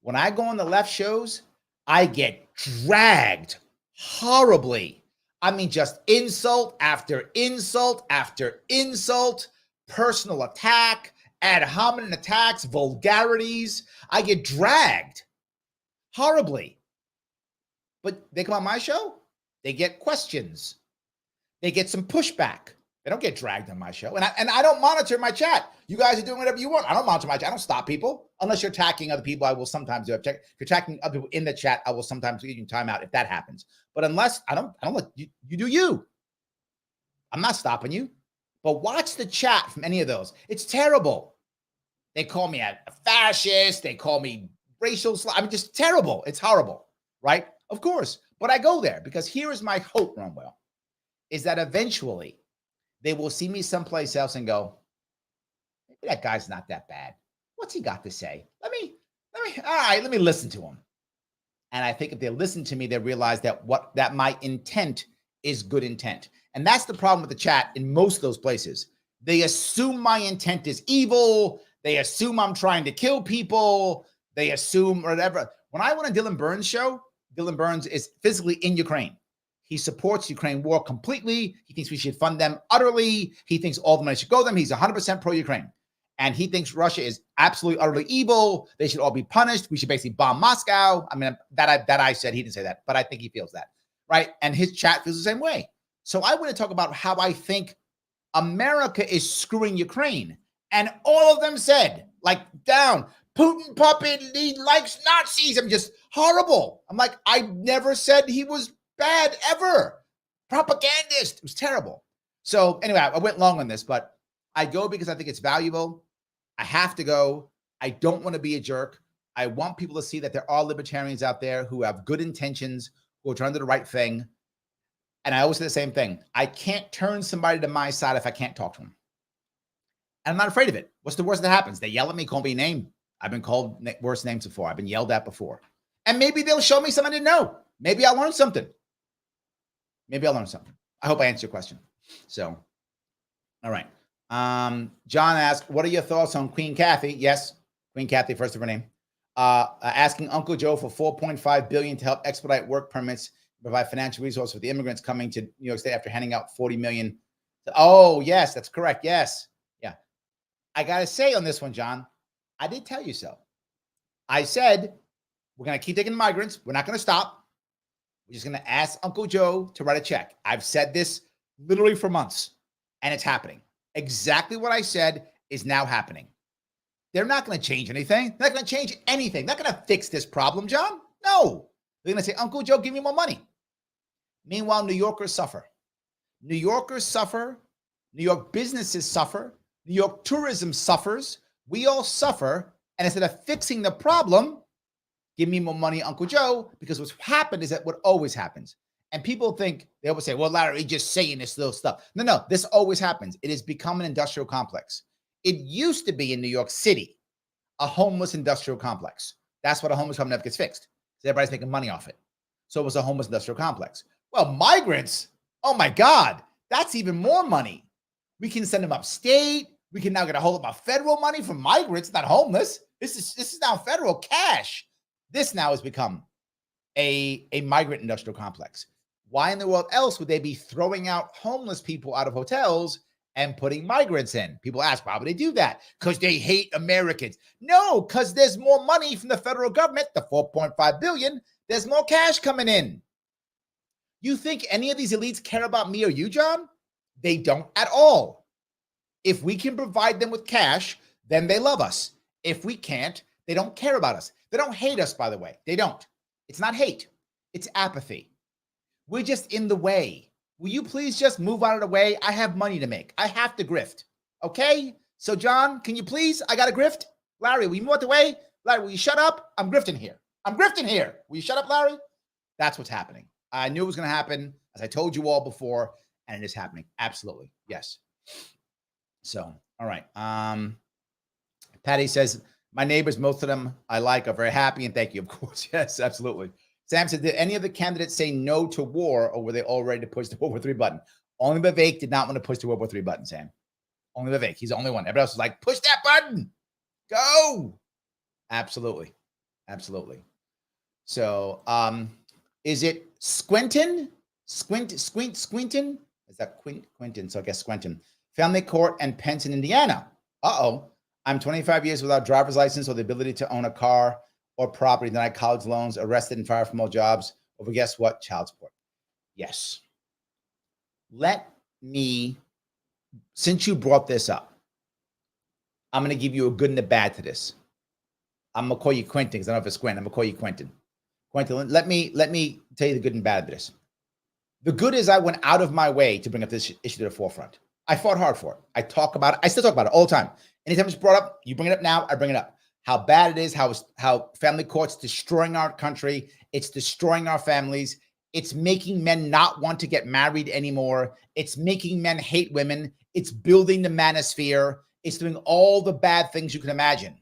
When I go on the left shows, I get dragged horribly. I mean, just insult after insult after insult, personal attack, ad hominem attacks, vulgarities. I get dragged horribly. But they come on my show, they get questions. They get some pushback. They don't get dragged on my show. And I don't monitor my chat. You guys are doing whatever you want. I don't monitor my chat. I don't stop people. Unless you're attacking other people, I will sometimes do it. If you're attacking other people in the chat, I will sometimes give you time out if that happens. But unless I don't let you do you. I'm not stopping you. But watch the chat from any of those. It's terrible. They call me a fascist. They call me racial. I mean, just terrible. It's horrible, right? Of course. But I go there because here is my hope, Romwell, is that eventually they will see me someplace else and go, That guy's not that bad. What's he got to say? All right, let me listen to him. And I think if they listen to me, they realize that my intent is good intent. And that's the problem with the chat in most of those places. They assume my intent is evil. They assume I'm trying to kill people. They assume whatever. When I went on Dylan Burns' show, Dylan Burns is physically in Ukraine. He supports Ukraine war completely. He thinks we should fund them utterly. He thinks all the money should go to them. He's 100% pro-Ukraine. And he thinks Russia is absolutely, utterly evil. They should all be punished. We should basically bomb Moscow. I mean, that I said. He didn't say that, but I think he feels that, right? And his chat feels the same way. So I want to talk about how I think America is screwing Ukraine. And all of them said, like, down, Putin puppet, he likes Nazis. I'm just horrible. I'm like, I never said he was bad ever. Propagandist. It was terrible. So anyway, I went long on this, but I go because I think it's valuable. I have to go. I don't want to be a jerk. I want people to see that there are libertarians out there who have good intentions, who are trying to do the right thing. And I always say the same thing. I can't turn somebody to my side if I can't talk to them. And I'm not afraid of it. What's the worst that happens? They yell at me, call me a name. I've been called worse names before. I've been yelled at before. And maybe they'll show me something I didn't know. Maybe I'll learn something. I hope I answered your question. So, all right. John asked, what are your thoughts on Queen Kathy? Yes, Queen Kathy, first of her name. Asking Uncle Joe for $4.5 billion to help expedite work permits, provide financial resources for the immigrants coming to New York State after handing out $40 million. Oh, yes, that's correct. Yes. Yeah. I got to say on this one, John, I did tell you so. I said, we're going to keep taking migrants. We're not going to stop. We're just going to ask Uncle Joe to write a check. I've said this literally for months, and it's happening. Exactly what I said is now happening. They're not going to change anything. They're not going to change anything. They're not going to fix this problem, John. No. They're going to say, Uncle Joe, give me more money. Meanwhile, New Yorkers suffer. New Yorkers suffer. New York businesses suffer. New York tourism suffers. We all suffer. And instead of fixing the problem, give me more money, Uncle Joe, because what's happened is that what always happens. And people think, they always say, well, Larry, he's just saying this little stuff. No, this always happens. It has become an industrial complex. It used to be in New York City, a homeless industrial complex. That's what a homeless home never gets fixed. So everybody's making money off it. So it was a homeless industrial complex. Well, migrants, oh my God, that's even more money. We can send them upstate. We can now get a whole lot of federal money from migrants, not homeless. This is now federal cash. This now has become a migrant industrial complex. Why in the world else would they be throwing out homeless people out of hotels and putting migrants in? People ask, why would they do that? Because they hate Americans. No, because there's more money from the federal government, the $4.5 billion. There's more cash coming in. You think any of these elites care about me or you, John? They don't at all. If we can provide them with cash, then they love us. If we can't, they don't care about us. They don't hate us, by the way. They don't. It's not hate. It's apathy. We're just in the way. Will you please just move out of the way? I have money to make. I have to grift. Okay? So, John, can you please? I got to grift. Larry, will you move out the way? Larry, will you shut up? I'm grifting here. Will you shut up, Larry? That's what's happening. I knew it was going to happen, as I told you all before, and it is happening. Absolutely. Yes. So, all right. Patty says, my neighbors, most of them I like, are very happy, and thank you, of course. Yes, absolutely. Sam said, did any of the candidates say no to war, or were they all ready to push the World War III button? Only Vivek did not want to push the World War III button, Sam. Only Vivek. He's the only one. Everybody else was like, push that button. Go. Absolutely. Absolutely. So, is it Squinton? Squinton? Is that Quinton? So I guess Squinton. Family court and Pence in Indiana. Uh-oh. I'm 25 years without driver's license or the ability to own a car or property, denied college loans, arrested and fired from all jobs over, guess what? Child support. Yes. Let me, since you brought this up, I'm going to give you a good and a bad to this. I'm going to call you Quentin because I don't know if it's Quentin. I'm going to call you Quentin. Quentin, let me tell you the good and bad of this. The good is I went out of my way to bring up this issue to the forefront. I fought hard for it. I talk about it. I still talk about it all the time. Anytime it's brought up, you bring it up now, I bring it up. How bad it is, how family court's destroying our country. It's destroying our families. It's making men not want to get married anymore. It's making men hate women. It's building the manosphere. It's doing all the bad things you can imagine.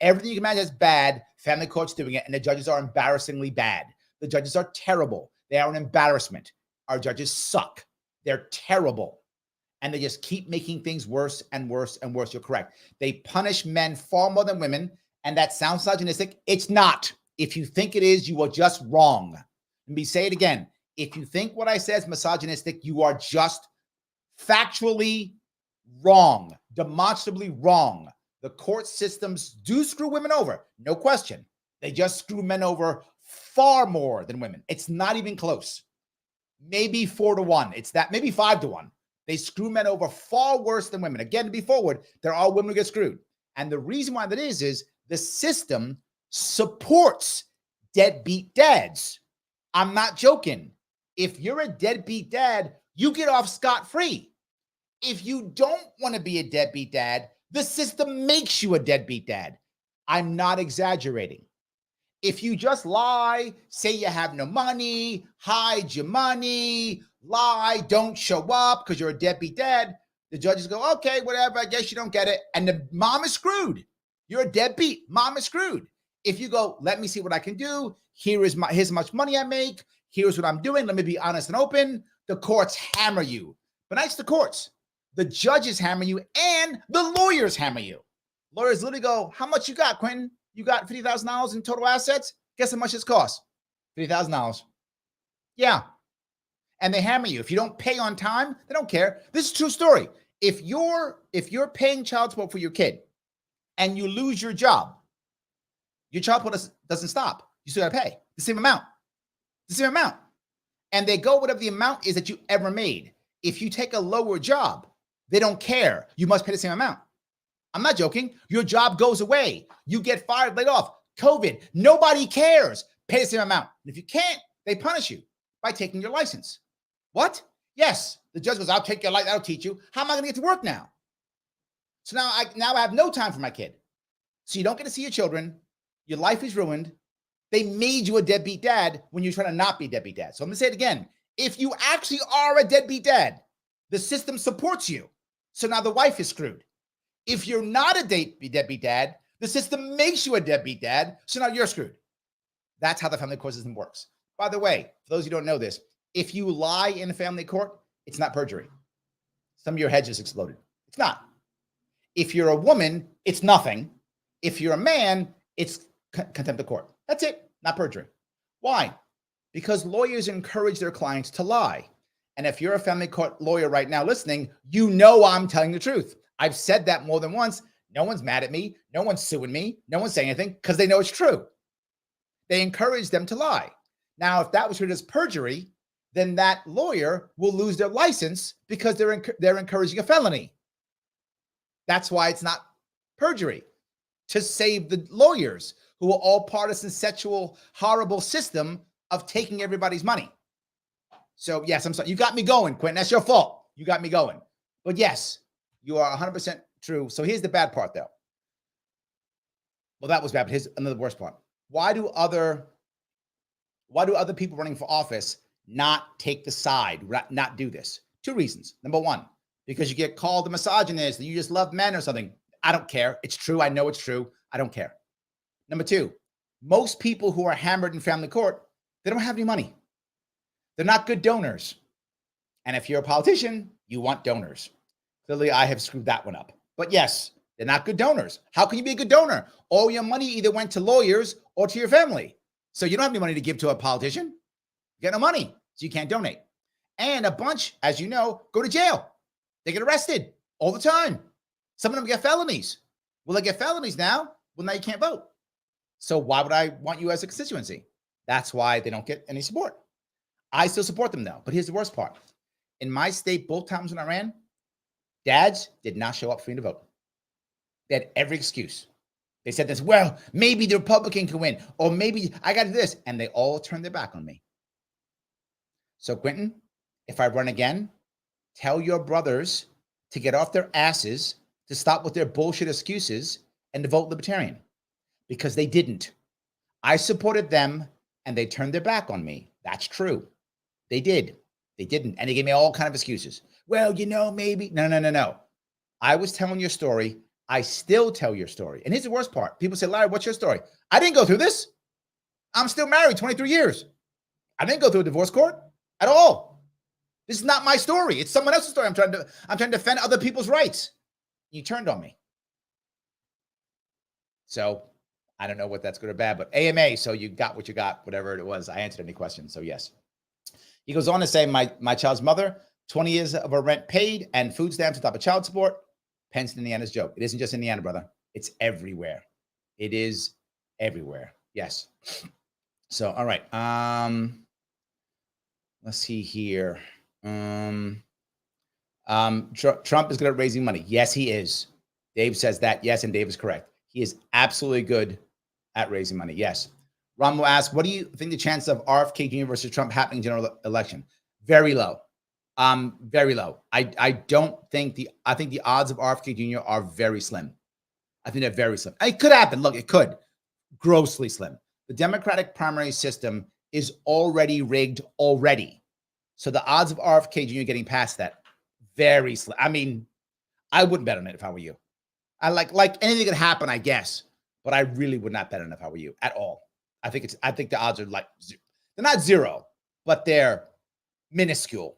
Everything you can imagine is bad, family court's doing it, and the judges are embarrassingly bad. The judges are terrible. They are an embarrassment. Our judges suck. They're terrible. And they just keep making things worse and worse and worse. You're correct. They punish men far more than women, and that sounds misogynistic. It's not. If you think it is, you are just wrong. Let me say it again. If you think what I say is misogynistic, you are just factually wrong, demonstrably wrong. The court systems do screw women over, no question. They just screw men over far more than women. It's not even close. Maybe 4-1. It's that, maybe 5-1. They screw men over far worse than women. Again, to be forward, there are women who get screwed. And the reason why that is the system supports deadbeat dads. I'm not joking. If you're a deadbeat dad, you get off scot-free. If you don't want to be a deadbeat dad, the system makes you a deadbeat dad. I'm not exaggerating. If you just lie, say you have no money, hide your money, lie, don't show up because you're a deadbeat dad, the judges go, okay, whatever, I guess you don't get it. And the mom is screwed. You're a deadbeat. Mom is screwed. If you go, let me see what I can do. Here's how much money I make. Here's what I'm doing. Let me be honest and open. The courts hammer you. But not just the courts. The judges hammer you and the lawyers hammer you. Lawyers literally go, how much you got, Quentin? You got $50,000 in total assets? Guess how much this costs? $50,000. Yeah. And they hammer you. If you don't pay on time, they don't care. This is a true story. If you're paying child support for your kid and you lose your job, your child support doesn't stop. You still got to pay the same amount. The same amount. And they go whatever the amount is that you ever made. If you take a lower job, they don't care. You must pay the same amount. I'm not joking. Your job goes away. You get fired, laid off. COVID. Nobody cares. Pay the same amount. And if you can't, they punish you by taking your license. What? Yes. The judge goes, I'll take your license. I'll teach you. How am I going to get to work now? So now I have no time for my kid. So you don't get to see your children. Your life is ruined. They made you a deadbeat dad when you're trying to not be a deadbeat dad. So I'm going to say it again. If you actually are a deadbeat dad, the system supports you. So now the wife is screwed. If you're not a deadbeat dad, the system makes you a deadbeat dad. So now you're screwed. That's how the family court system works. By the way, for those who don't know this, if you lie in a family court, it's not perjury. Some of your heads just exploded. It's not. If you're a woman, it's nothing. If you're a man, it's contempt of court. That's it. Not perjury. Why? Because lawyers encourage their clients to lie. And if you're a family court lawyer right now listening, you know I'm telling the truth. I've said that more than once. No one's mad at me. No one's suing me. No one's saying anything because they know it's true. They encourage them to lie. Now, if that was treated as perjury, then that lawyer will lose their license because they're encouraging a felony. That's why it's not perjury. To save the lawyers who are all part of this sexual, horrible system of taking everybody's money. So yes, I'm sorry. You got me going, Quentin. That's your fault. You got me going. But yes, you are 100% true. So here's the bad part though. Well, that was bad, but here's another worst part. Why do other people running for office not take the side, not do this? Two reasons. Number one, because you get called a misogynist and you just love men or something. I don't care. It's true. I know it's true. I don't care. Number two, most people who are hammered in family court, they don't have any money. They're not good donors. And if you're a politician, you want donors. Clearly, I have screwed that one up. But yes, they're not good donors. How can you be a good donor? All your money either went to lawyers or to your family. So you don't have any money to give to a politician. You get no money, so you can't donate. And a bunch, as you know, go to jail. They get arrested all the time. Some of them get felonies. Well, they get felonies now. Well, now you can't vote. So why would I want you as a constituency? That's why they don't get any support. I still support them though. But here's the worst part. In my state, both times when I ran, dads did not show up for me to vote. They had every excuse. They said this, well, maybe the Republican can win, or maybe I got this. And they all turned their back on me. So Quentin, if I run again, tell your brothers to get off their asses, to stop with their bullshit excuses, and to vote Libertarian. Because they didn't. I supported them, and they turned their back on me. That's true. They did. They didn't. And they gave me all kinds of excuses. Well, you know, maybe. No. I was telling your story. I still tell your story. And here's the worst part. People say, Larry, what's your story? I didn't go through this. I'm still married 23 years. I didn't go through a divorce court at all. This is not my story. It's someone else's story. I'm trying to defend other people's rights. You turned on me. So I don't know what that's good or bad, but AMA. So you got what you got, whatever it was. I answered any questions. So yes. He goes on to say, my child's mother, 20 years of her rent paid and food stamps on top of child support. Pence, Indiana's joke. It isn't just Indiana, brother. It's everywhere. It is everywhere. Yes. So, all right. Let's see here. Trump is good at raising money. Yes, he is. Dave says that. Yes, and Dave is correct. He is absolutely good at raising money. Yes. Ron will ask, what do you think the chance of RFK Jr. versus Trump happening in general election? Very low. Very low. I think the odds of RFK Jr. are very slim. I think they're very slim. It could happen. Look, it could. Grossly slim. The Democratic primary system is already rigged already. So the odds of RFK Jr. getting past that, very slim. I mean, I wouldn't bet on it if I were you. I like anything could happen, I guess, but I really would not bet on it if I were you at all. I think the odds are like, they're not zero, but they're minuscule,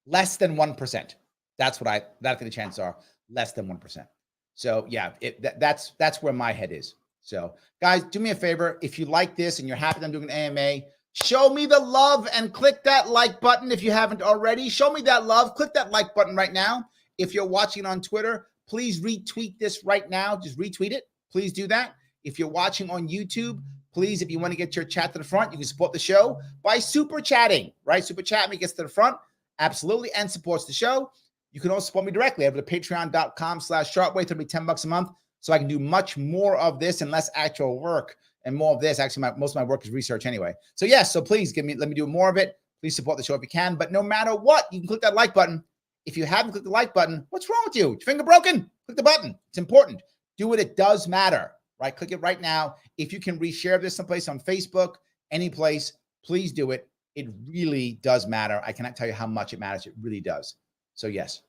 less than 1%. That's what I think the chances are, less than 1%. So yeah, that's where my head is. So guys, do me a favor. If you like this and you're happy that I'm doing an AMA, show me the love and click that like button if you haven't already. Show me that love. Click that like button right now. If you're watching on Twitter, please retweet this right now. Just retweet it. Please do that. If you're watching on YouTube, please, if you want to get your chat to the front, you can support the show by super chatting, right? Super chat me gets to the front. Absolutely. And supports the show. You can also support me directly over to patreon.com/sharpway. It'll be $10 a month. So I can do much more of this and less actual work and more of this. Actually, most of my work is research anyway. So yes, so please let me do more of it. Please support the show if you can. But no matter what, you can click that like button. If you haven't clicked the like button, what's wrong with you? Your finger broken? Click the button. It's important. Do it. It does matter, right? Click it right now. If you can reshare this someplace on Facebook, any place, please do it. It really does matter. I cannot tell you how much it matters. It really does. So yes.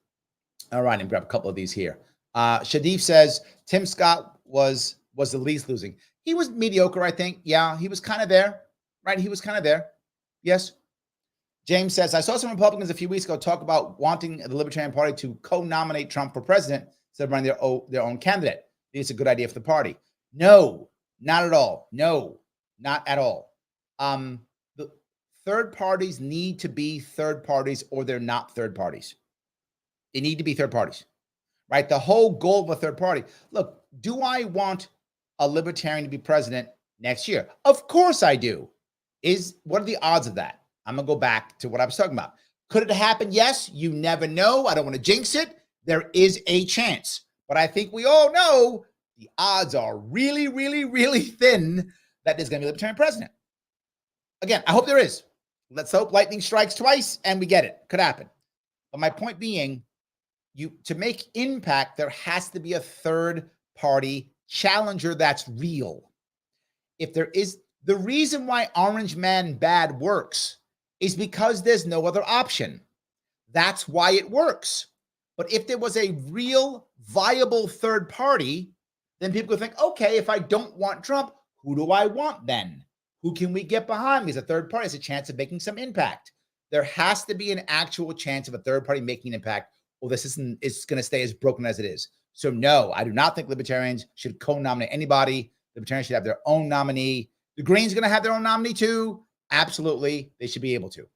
All right, and grab a couple of these here. Shadif says Tim Scott was the least losing. He was mediocre, I think. Yeah, he was kind of there, right? He was kind of there. Yes. James says, I saw some Republicans a few weeks ago talk about wanting the Libertarian Party to co-nominate Trump for president instead of running their own candidate. I think it's a good idea for the party. No, not at all. No, not at all. The third parties need to be third parties or they're not third parties. They need to be third parties, right? The whole goal of a third party. Look, do I want a libertarian to be president next year? Of course I do. What are the odds of that? I'm going to go back to what I was talking about. Could it happen? Yes. You never know. I don't want to jinx it. There is a chance. But I think we all know the odds are really, really, really thin that there's going to be a libertarian president. Again, I hope there is. Let's hope lightning strikes twice and we get it. Could happen. But my point being, to make impact, there has to be a third party challenger that's real. If there is, the reason why Orange Man Bad works is because there's no other option. That's why it works. But if there was a real viable third party, then people would think, okay, if I don't want Trump, who do I want then? Who can we get behind me as a third party? Has a chance of making some impact. There has to be an actual chance of a third party making an impact, or this isn't, it's going to stay as broken as it is. So no, I do not think libertarians should co-nominate anybody. Libertarians should have their own nominee. The Greens are going to have their own nominee too. Absolutely. They should be able to.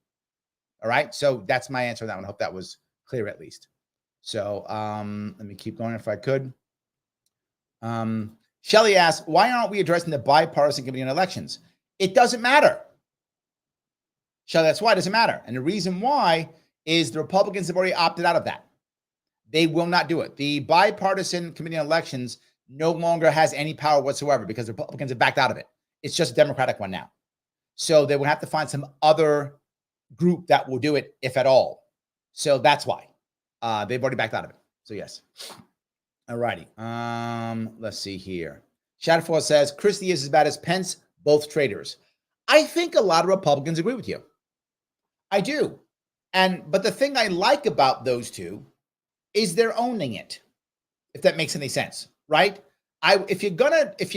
All right. So that's my answer on that one. I hope that was clear at least. So let me keep going if I could. Shelley asks, why aren't we addressing the bipartisan committee on elections? It doesn't matter. Shelley, that's why it doesn't matter. And the reason why is the Republicans have already opted out of that. They will not do it. The bipartisan committee on elections no longer has any power whatsoever because the Republicans have backed out of it. It's just a Democratic one now. So they will have to find some other group that will do it, if at all. So that's why they've already backed out of it. So yes. All righty. Let's see here. Shadowfall says Christie is as bad as Pence, both traitors. I think a lot of Republicans agree with you. I do. But the thing I like about those two is they're owning it. if that makes any sense, right? If you're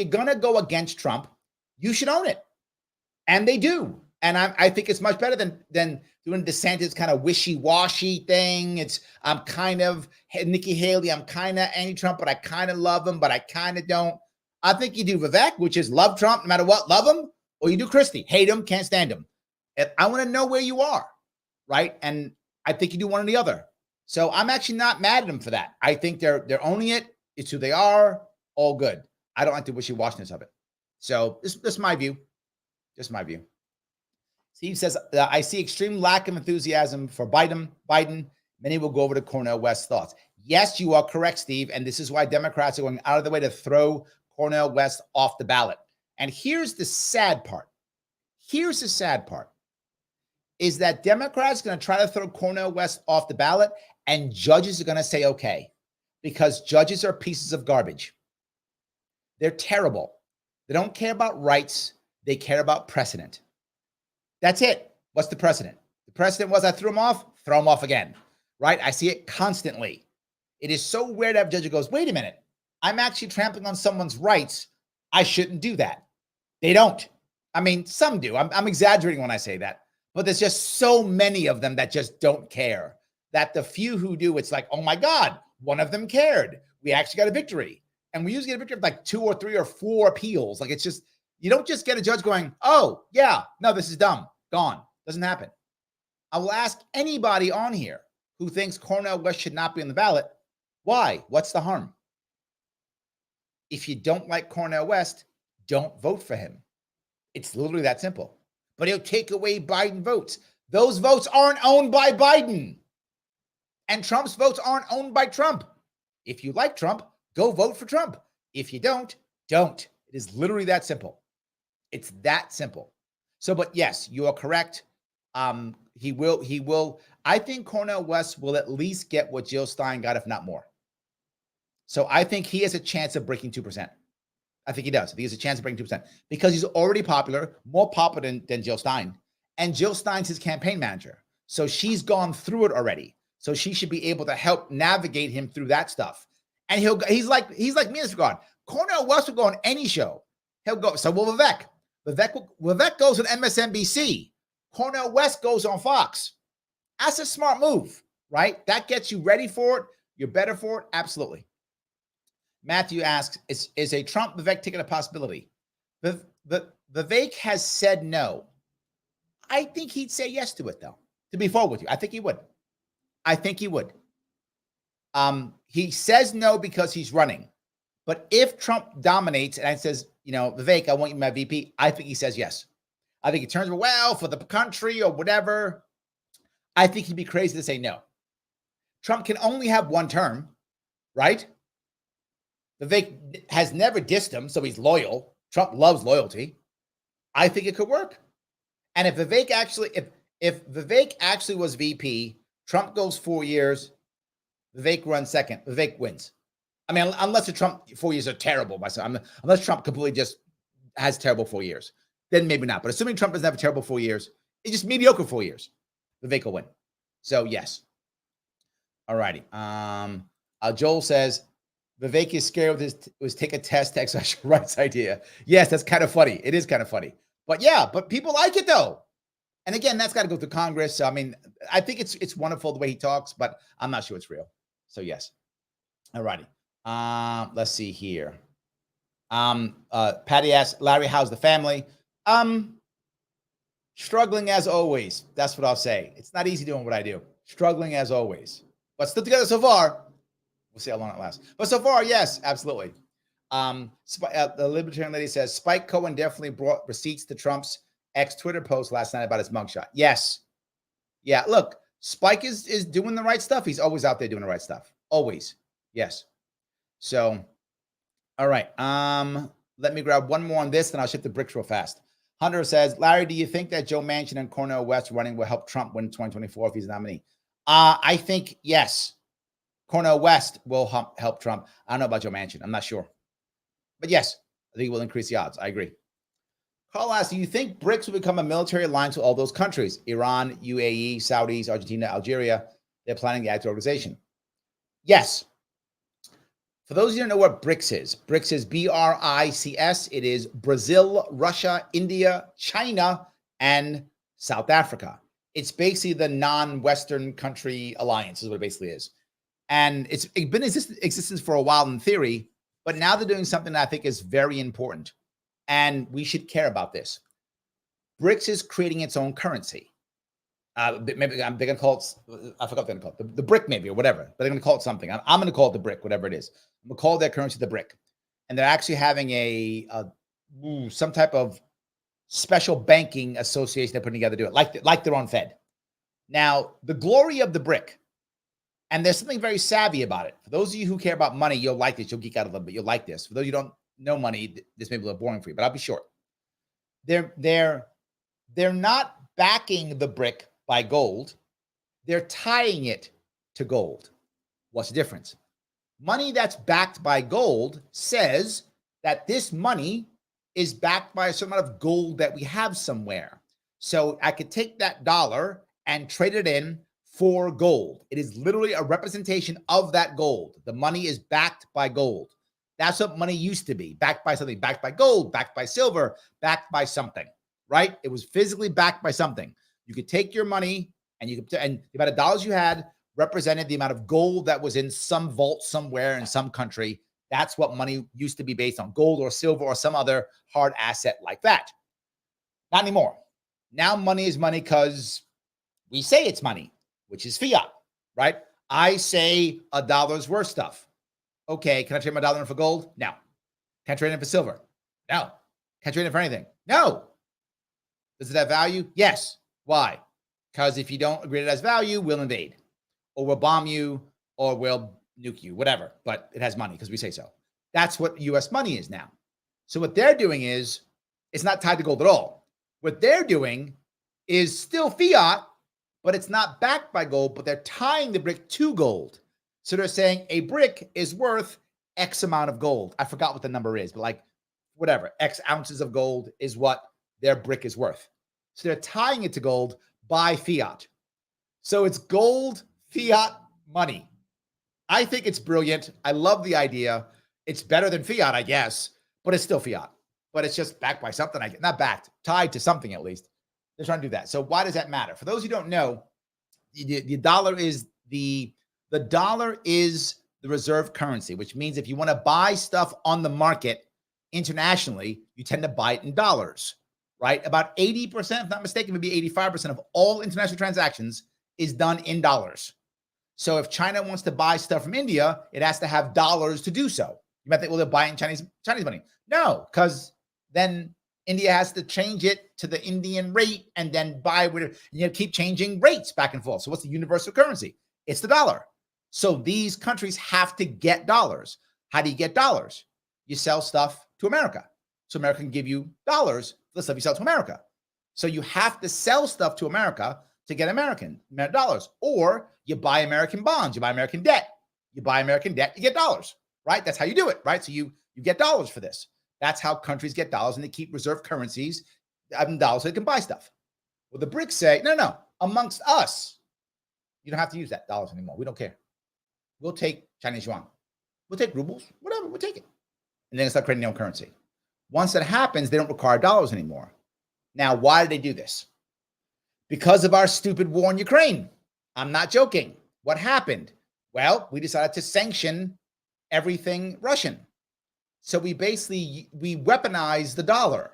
gonna go against Trump, you should own it, and they do. And I think it's much better than doing DeSantis kind of wishy-washy thing. It's I'm kind of Nikki Haley. I'm kind of anti-Trump, but I kind of love him, but I kind of don't. I think you do Vivek, which is love Trump no matter what, love him, or you do Christie, hate him, can't stand him. I want to know where you are, right? And I think you do one or the other. So I'm actually not mad at them for that. I think they're owning it. It's who they are. All good. I don't like the wishy-washiness of it. So this is my view. Just my view. Steve says, I see extreme lack of enthusiasm for Biden. Many will go over to Cornel West's thoughts. Yes, you are correct, Steve. And this is why Democrats are going out of the way to throw Cornel West off the ballot. And here's the sad part. Here's the sad part. Is that Democrats are going to try to throw Cornel West off the ballot, and judges are going to say, okay, because judges are pieces of garbage. They're terrible. They don't care about rights. They care about precedent. That's it. What's the precedent? The precedent was I threw him off, throw him off again, right? I see it constantly. It is so rare to have a judge who goes, wait a minute, I'm actually trampling on someone's rights. I shouldn't do that. They don't. I mean, some do. I'm exaggerating when I say that. But there's just so many of them that just don't care, that the few who do, it's like, oh my God, one of them cared. We actually got a victory. And we usually get a victory of like 2 or 3 or 4 appeals. Like it's just, you don't just get a judge going, oh yeah, no, this is dumb, gone. Doesn't happen. I will ask anybody on here who thinks Cornel West should not be on the ballot, why? What's the harm? If you don't like Cornel West, don't vote for him. It's literally that simple. But he'll take away Biden votes. Those votes aren't owned by Biden. And Trump's votes aren't owned by Trump. If you like Trump, go vote for Trump. If you don't, don't. It is literally that simple. It's that simple. So, but yes, you are correct. He will. I think Cornel West will at least get what Jill Stein got, if not more. So I think he has a chance of breaking 2%. I think he does. I think he has a chance of breaking 2% because he's already popular, more popular than Jill Stein. And Jill Stein's his campaign manager. So she's gone through it already. So she should be able to help navigate him through that stuff. And he's like me in this regard. Cornel West will go on any show. He'll go. So will Vivek. Vivek goes on MSNBC. Cornel West goes on Fox. That's a smart move, right? That gets you ready for it. You're better for it. Absolutely. Matthew asks, is a Trump-Vivek ticket a possibility? Vivek has said no. I think he'd say yes to it, though, to be forward with you. I think he would. He says no because he's running. But if Trump dominates and says, Vivek, I want you my VP, I think he says yes. I think he turns around, well, for the country or whatever. I think he'd be crazy to say no. Trump can only have one term, right? Vivek has never dissed him, so he's loyal. Trump loves loyalty. I think it could work. And if Vivek actually was VP, Trump goes 4 years, Vivek runs second, Vivek wins. I mean, unless the Trump 4 years are terrible, unless Trump completely just has terrible 4 years, then maybe not. But assuming Trump doesn't have a terrible 4 years, it's just mediocre 4 years, Vivek will win. So yes. All righty. Joel says, Vivek is scared with his take a test to exercise rights idea. Yes, that's kind of funny. It is kind of funny. But yeah, but people like it though. And again, that's got to go through Congress. So, I mean, I think it's wonderful the way he talks, but I'm not sure it's real. So yes. All righty. Let's see here. Patty asks, Larry, how's the family? Struggling as always. That's what I'll say. It's not easy doing what I do. Struggling as always. But still together so far. We'll see how long it lasts. But so far, yes, absolutely. The Libertarian lady says, Spike Cohen definitely brought receipts to Trump's ex-Twitter post last night about his mugshot. Yes. Yeah, look, Spike is doing the right stuff. He's always out there doing the right stuff. Always. Yes. So, all right. Let me grab one more on this, then I'll shift the BRICS real fast. Hunter says, Larry, do you think that Joe Manchin and Cornel West running will help Trump win 2024 if he's a nominee? I think yes. Cornel West will help Trump. I don't know about Joe Manchin. I'm not sure. But yes, I think it will increase the odds. I agree. Carl asks, do you think BRICS will become a military alliance with all those countries? Iran, UAE, Saudis, Argentina, Algeria. They're planning to add to the organization. Yes. For those of you who don't know what BRICS is, BRICS is BRICS. It is Brazil, Russia, India, China, and South Africa. It's basically the non-Western country alliance is what it basically is. And it's been in existence for a while in theory, but now they're doing something that I think is very important. And we should care about this. BRICS is creating its own currency. Maybe they're going to call it, I forgot what they're going to call it, the BRIC maybe or whatever, but they're going to call it something. I'm going to call it the BRIC, whatever it is. I'm going to call their currency the BRIC. And they're actually having some type of special banking association they're putting together to do it, like their own Fed. Now, the glory of the BRIC, and there's something very savvy about it. For those of you who care about money, you'll like this. You'll geek out a little bit. You'll like this. For those of you who don't know money, this may be a little boring for you, but I'll be short. They're not backing the BRIC by gold. They're tying it to gold. What's the difference? Money that's backed by gold says that this money is backed by a certain amount of gold that we have somewhere. So I could take that dollar and trade it in for gold. It is literally a representation of that gold. The money is backed by gold. That's what money used to be, backed by something, backed by gold, backed by silver, backed by something, right? It was physically backed by something. You could take your money and the amount of dollars you had represented the amount of gold that was in some vault somewhere in some country. That's what money used to be based on, gold or silver or some other hard asset like that. Not anymore. Now money is money because we say it's money, which is fiat, right? I say a dollar's worth stuff. Okay, can I trade my dollar in for gold? No. Can I trade it in for silver? No. Can I trade it in for anything? No. Does it have value? Yes. Why? Because if you don't agree it has value, we'll invade, or we'll bomb you, or we'll nuke you, whatever. But it has money because we say so. That's what U.S. money is now. So what they're doing is, it's not tied to gold at all. What they're doing is still fiat, but it's not backed by gold, but they're tying the BRIC to gold. So they're saying a BRIC is worth X amount of gold. I forgot what the number is, but like whatever, X ounces of gold is what their BRIC is worth. So they're tying it to gold by fiat. So it's gold fiat money. I think it's brilliant. I love the idea. It's better than fiat, I guess, but it's still fiat. But it's just backed by something. Not backed, tied to something at least. They're trying to do that. So why does that matter? For those who don't know, the dollar is the dollar is the reserve currency, which means if you want to buy stuff on the market internationally, you tend to buy it in dollars. Right? About 80%, if not mistaken, maybe 85% of all international transactions is done in dollars. So if China wants to buy stuff from India, it has to have dollars to do so. You might think, well, they'll buy it in Chinese money. No, because then India has to change it to the Indian rate and then buy with it, keep changing rates back and forth. So what's the universal currency? It's the dollar. So these countries have to get dollars. How do you get dollars? You sell stuff to America. So America can give you dollars. The stuff you sell to America. So you have to sell stuff to America to get American dollars, or you buy American bonds, you buy American debt. You buy American debt, you get dollars, right? That's how you do it, right? So you get dollars for this. That's how countries get dollars, and they keep reserve currencies in dollars so they can buy stuff. Well, the BRICS say, no, amongst us, you don't have to use that dollars anymore. We don't care. We'll take Chinese yuan. We'll take rubles, whatever, we'll take it. And then start creating their own currency. Once that happens, they don't require dollars anymore. Now, why did they do this? Because of our stupid war in Ukraine. I'm not joking. What happened? Well, we decided to sanction everything Russian. So we weaponized the dollar.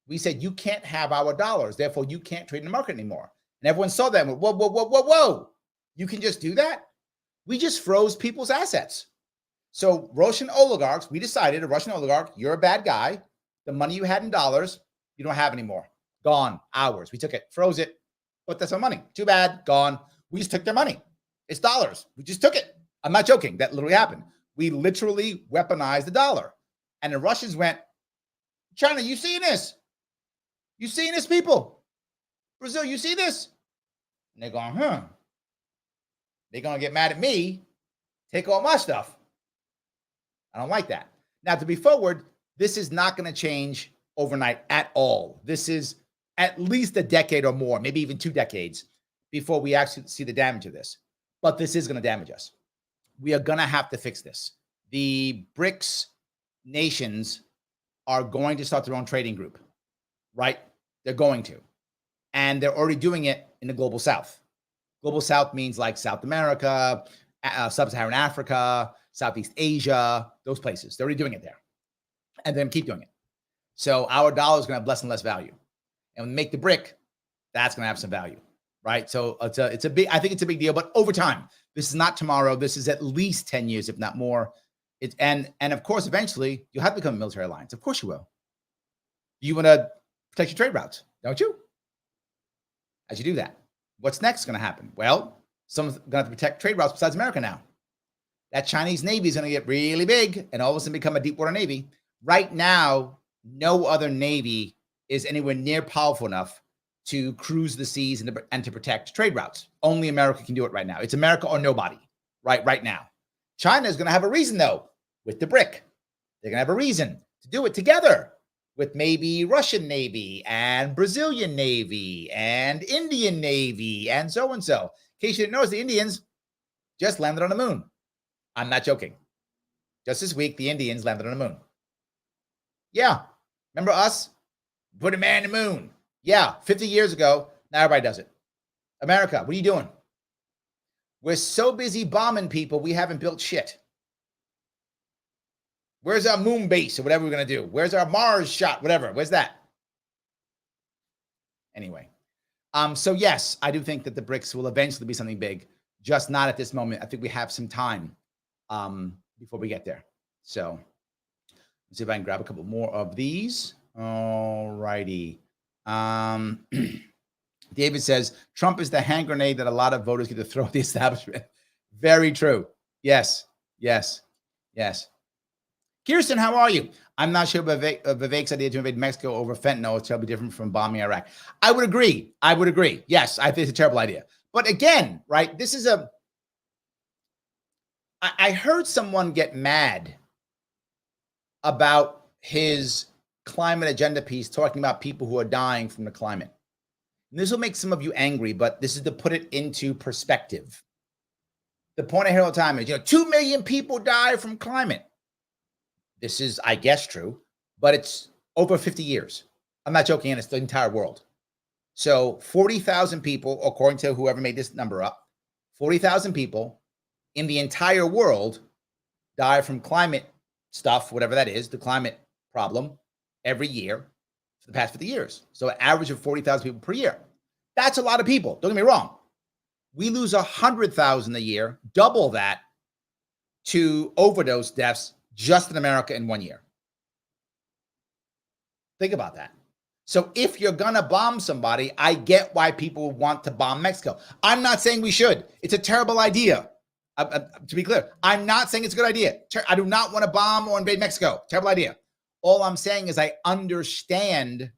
We said, you can't have our dollars. Therefore, you can't trade in the market anymore. And everyone saw that and went, whoa. You can just do that? We just froze people's assets. So Russian oligarchs, we decided, a Russian oligarch, you're a bad guy. The money you had in dollars, you don't have anymore. Gone. Ours. We took it, froze it, but that's our money. Too bad. Gone. We just took their money. It's dollars. We just took it. I'm not joking. That literally happened. We literally weaponized the dollar. And the Russians went, China, you seeing this? You seeing this, people? Brazil, you see this? And they're going, They're going to get mad at me, take all my stuff. I don't like that. Now, to be forward, this is not going to change overnight at all. This is at least a decade or more, maybe even 2 decades before we actually see the damage of this. But this is going to damage us. We are going to have to fix this. the BRICS nations are going to start their own trading group, right? They're going to. And they're already doing it in the global south. Global south means like South America, sub-Saharan Africa, Southeast Asia, those places. They're already doing it there. And then keep doing it. So our dollar is going to have less and less value. And when we make the brick, that's going to have some value, right? So I think it's a big deal, but over time, this is not tomorrow. This is at least 10 years, if not more. And of course, eventually you'll have to become a military alliance. Of course you will. You want to protect your trade routes, don't you? As you do that, what's next going to happen? Well, someone's going to have to protect trade routes besides America now. That Chinese Navy is going to get really big and all of a sudden become a deep water Navy. Right now, no other Navy is anywhere near powerful enough to cruise the seas and to protect trade routes. Only America can do it right now. It's America or nobody, right now. China is going to have a reason, though, with the BRIC. They're going to have a reason to do it together with maybe Russian Navy and Brazilian Navy and Indian Navy and so. In case you didn't notice, the Indians just landed on the moon. I'm not joking. Just this week, the Indians landed on the moon. Yeah. Remember us? Put a man in the moon. Yeah. 50 years ago. Now everybody does it. America, what are you doing? We're so busy bombing people, we haven't built shit. Where's our moon base or whatever we're going to do? Where's our Mars shot? Whatever. Where's that? Anyway. So yes, I do think that the BRICS will eventually be something big, just not at this moment. I think we have some time before we get there. So let's see if I can grab a couple more of these. All righty. David says, Trump is the hand grenade that a lot of voters get to throw at the establishment. Very true. Yes. Kirsten, how are you? I'm not sure Vivek's idea to invade Mexico over fentanyl is terribly different from bombing Iraq. I would agree. Yes, I think it's a terrible idea. But again, right, this is I heard someone get mad about his climate agenda piece talking about people who are dying from the climate. And this will make some of you angry, but this is to put it into perspective. The point I hear all the time is, 2 million people die from climate. This is, I guess, true, but it's over 50 years. I'm not joking, and it's the entire world. So 40,000 people, according to whoever made this number up, 40,000 people in the entire world die from climate stuff, whatever that is, the climate problem, every year for the past 50 years. So an average of 40,000 people per year. That's a lot of people. Don't get me wrong. We lose 100,000 a year, double that, to overdose deaths just in America in 1 year. Think about that. So if you're going to bomb somebody, I get why people want to bomb Mexico. I'm not saying we should. It's a terrible idea. To be clear, I'm not saying it's a good idea. I do not want to bomb or invade Mexico. Terrible idea. All I'm saying is I understand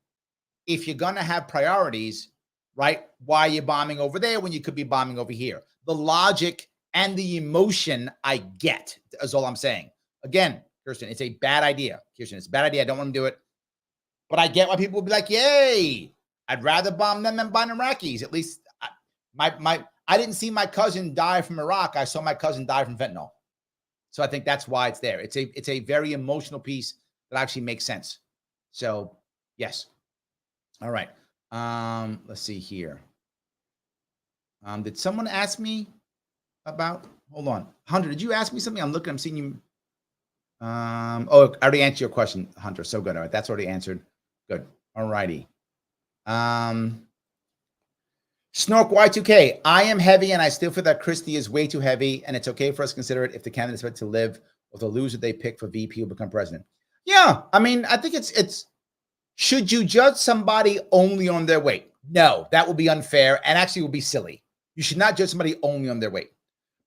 if you're going to have priorities, right? Why you're bombing over there when you could be bombing over here. The logic and the emotion I get is all I'm saying. Again, Kirsten, it's a bad idea. Kirsten, it's a bad idea. I don't want to do it. But I get why people would be like, yay, I'd rather bomb them than bomb Iraqis. At least I didn't see my cousin die from Iraq. I saw my cousin die from fentanyl. So I think that's why it's there. It's a very emotional piece that actually makes sense. So yes. All right. Let's see here. Did someone ask me about, hold on. Hunter, did you ask me something? I'm seeing you. I already answered your question, Hunter. So good. All right. That's already answered. Good. All righty. Snork Y2K. I am heavy and I still feel that Christie is way too heavy and it's okay for us to consider it if the candidates are to live or the loser they pick for VP will become president. Yeah. I mean, I think it's should you judge somebody only on their weight? No, that would be unfair and actually would be silly. You should not judge somebody only on their weight,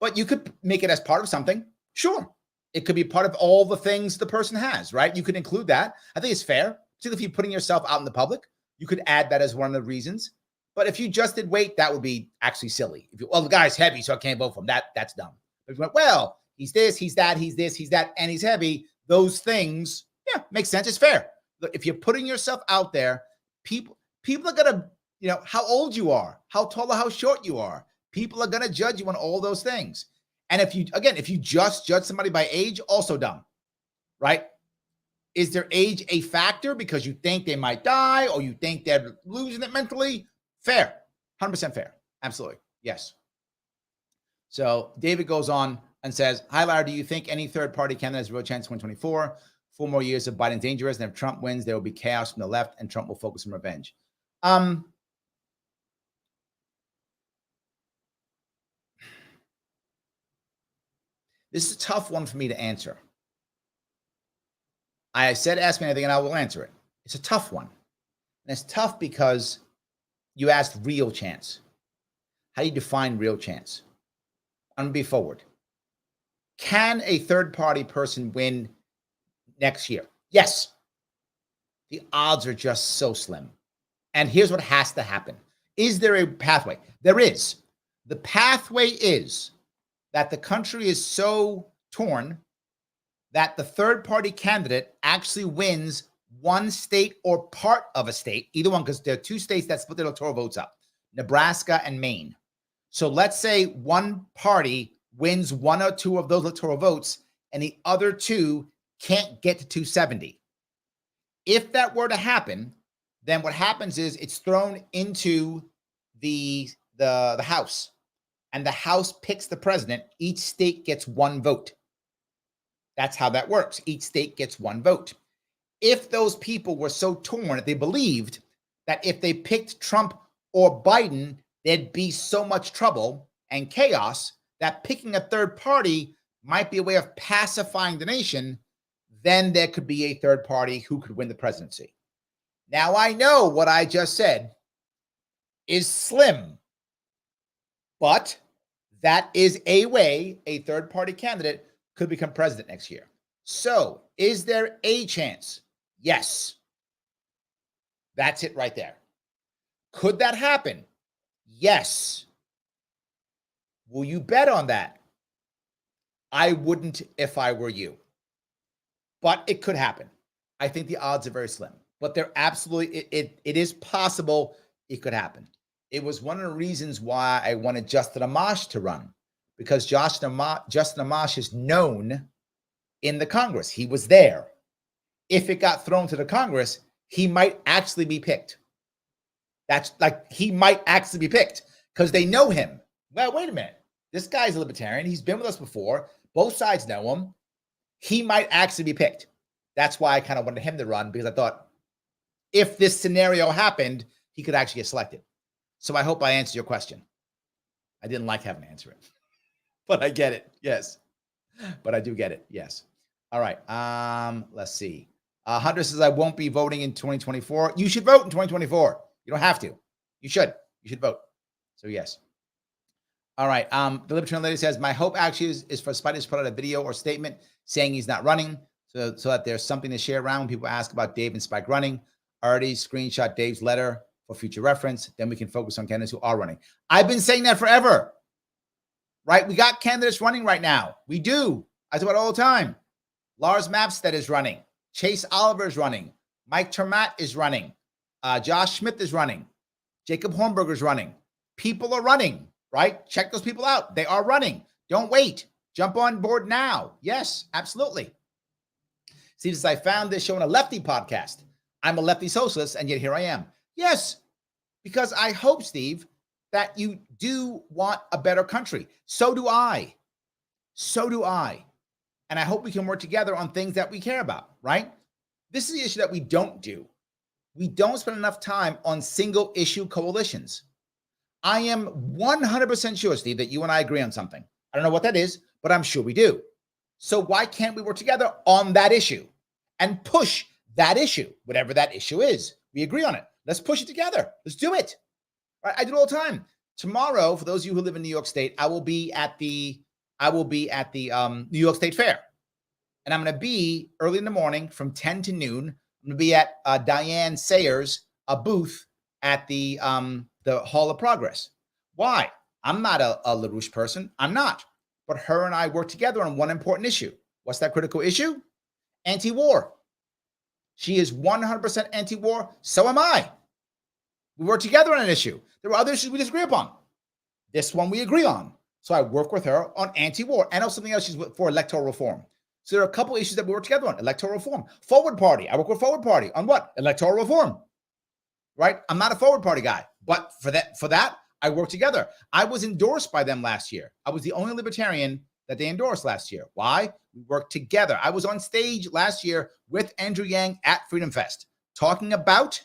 but you could make it as part of something. Sure. It could be part of all the things the person has, right? You could include that. I think it's fair. Particularly if you're putting yourself out in the public, you could add that as one of the reasons. But if you just did weight, that would be actually silly. If the guy's heavy, so I can't vote for him. That's dumb. But if you went, well, he's this, he's that, he's this, he's that, and he's heavy. Those things, yeah, makes sense. It's fair. Look, if you're putting yourself out there, people are gonna, how old you are, how tall or how short you are. People are gonna judge you on all those things. And if you just judge somebody by age, also dumb, right? Is their age a factor because you think they might die or you think they're losing it mentally? Fair. 100% fair. Absolutely. Yes. So David goes on and says, hi, Larry, do you think any third-party candidate has a real chance in 2024? 4 more years of Biden dangerous, and if Trump wins, there will be chaos from the left, and Trump will focus on revenge. This is a tough one for me to answer. I said ask me anything, and I will answer it. It's a tough one. And it's tough because you asked real chance. How do you define real chance? I'm going to be forward. Can a third-party person win next year? Yes. The odds are just so slim. And here's what has to happen. Is there a pathway? There is. The pathway is that the country is so torn that the third-party candidate actually wins one state or part of a state, either one, because there are 2 states that split their electoral votes up, Nebraska and Maine. So let's say one party wins 1 or 2 of those electoral votes and the other 2 can't get to 270. If that were to happen, then what happens is it's thrown into the House, and the House picks the president. Each state gets 1 vote. That's how that works. Each state gets 1 vote. If those people were so torn that they believed that if they picked Trump or Biden, there'd be so much trouble and chaos that picking a third party might be a way of pacifying the nation, then there could be a third party who could win the presidency. Now, I know what I just said is slim, but that is a way a third party candidate could become president next year. So is there a chance? Yes. That's it right there. Could that happen? Yes. Will you bet on that? I wouldn't if I were you. But it could happen. I think the odds are very slim. But they're absolutely, it is possible it could happen. It was one of the reasons why I wanted Justin Amash to run, because Justin Amash is known in the Congress. He was there. If it got thrown to the Congress, he might actually be picked. That's like, he might actually be picked because they know him. Well, wait a minute. This guy's a libertarian. He's been with us before. Both sides know him. He might actually be picked. That's why I kind of wanted him to run, because I thought if this scenario happened, he could actually get selected. So I hope I answered your question. I didn't like having to answer it, but I get it. Yes. But I do get it. Yes. All right. Let's see. Hunter says, I won't be voting in 2024. You should vote in 2024. You don't have to. You should. You should vote. So yes. All right. The Libertarian lady says, my hope actually is for Spidey to put out a video or statement saying he's not running, so that there's something to share around when people ask about Dave and Spike running. Already screenshot Dave's letter for future reference. Then we can focus on candidates who are running. I've been saying that forever, right? We got candidates running right now. We do. I talk about it all the time. Lars Mapstead is running. Chase Oliver is running. Mike Termat is running. Josh Smith is running. Jacob Hornberger is running. People are running, right? Check those people out. They are running. Don't wait. Jump on board now. Yes, absolutely. See, since I found this show on a lefty podcast, I'm a lefty socialist, and yet here I am. Yes, because I hope, Steve, that you do want a better country. So do I. So do I. And I hope we can work together on things that we care about, right? This is the issue that we don't do. We don't spend enough time on single issue coalitions. I am 100% sure, Steve, that you and I agree on something. I don't know what that is, but I'm sure we do. So why can't we work together on that issue and push that issue, whatever that issue is? We agree on it. Let's push it together. Let's do it. Right? I do it all the time. Tomorrow, for those of you who live in New York State, I will be at the New York State Fair, and I'm going to be early in the morning from 10 to noon. I'm going to be at Diane Sayers' booth at the Hall of Progress. Why? I'm not a LaRouche person. I'm not. But her and I work together on one important issue. What's that critical issue? Anti-war. She is 100% anti-war. So am I. We work together on an issue. There are other issues we disagree upon. This one we agree on. So I work with her on anti-war and also something else. She's for electoral reform. So there are a couple issues that we work together on. Electoral reform. Forward Party. I work with Forward Party on what? Electoral reform. Right? I'm not a Forward Party guy, but for that, I work together. I was endorsed by them last year. I was the only libertarian that they endorsed last year. Why? We worked together. I was on stage last year with Andrew Yang at Freedom Fest talking about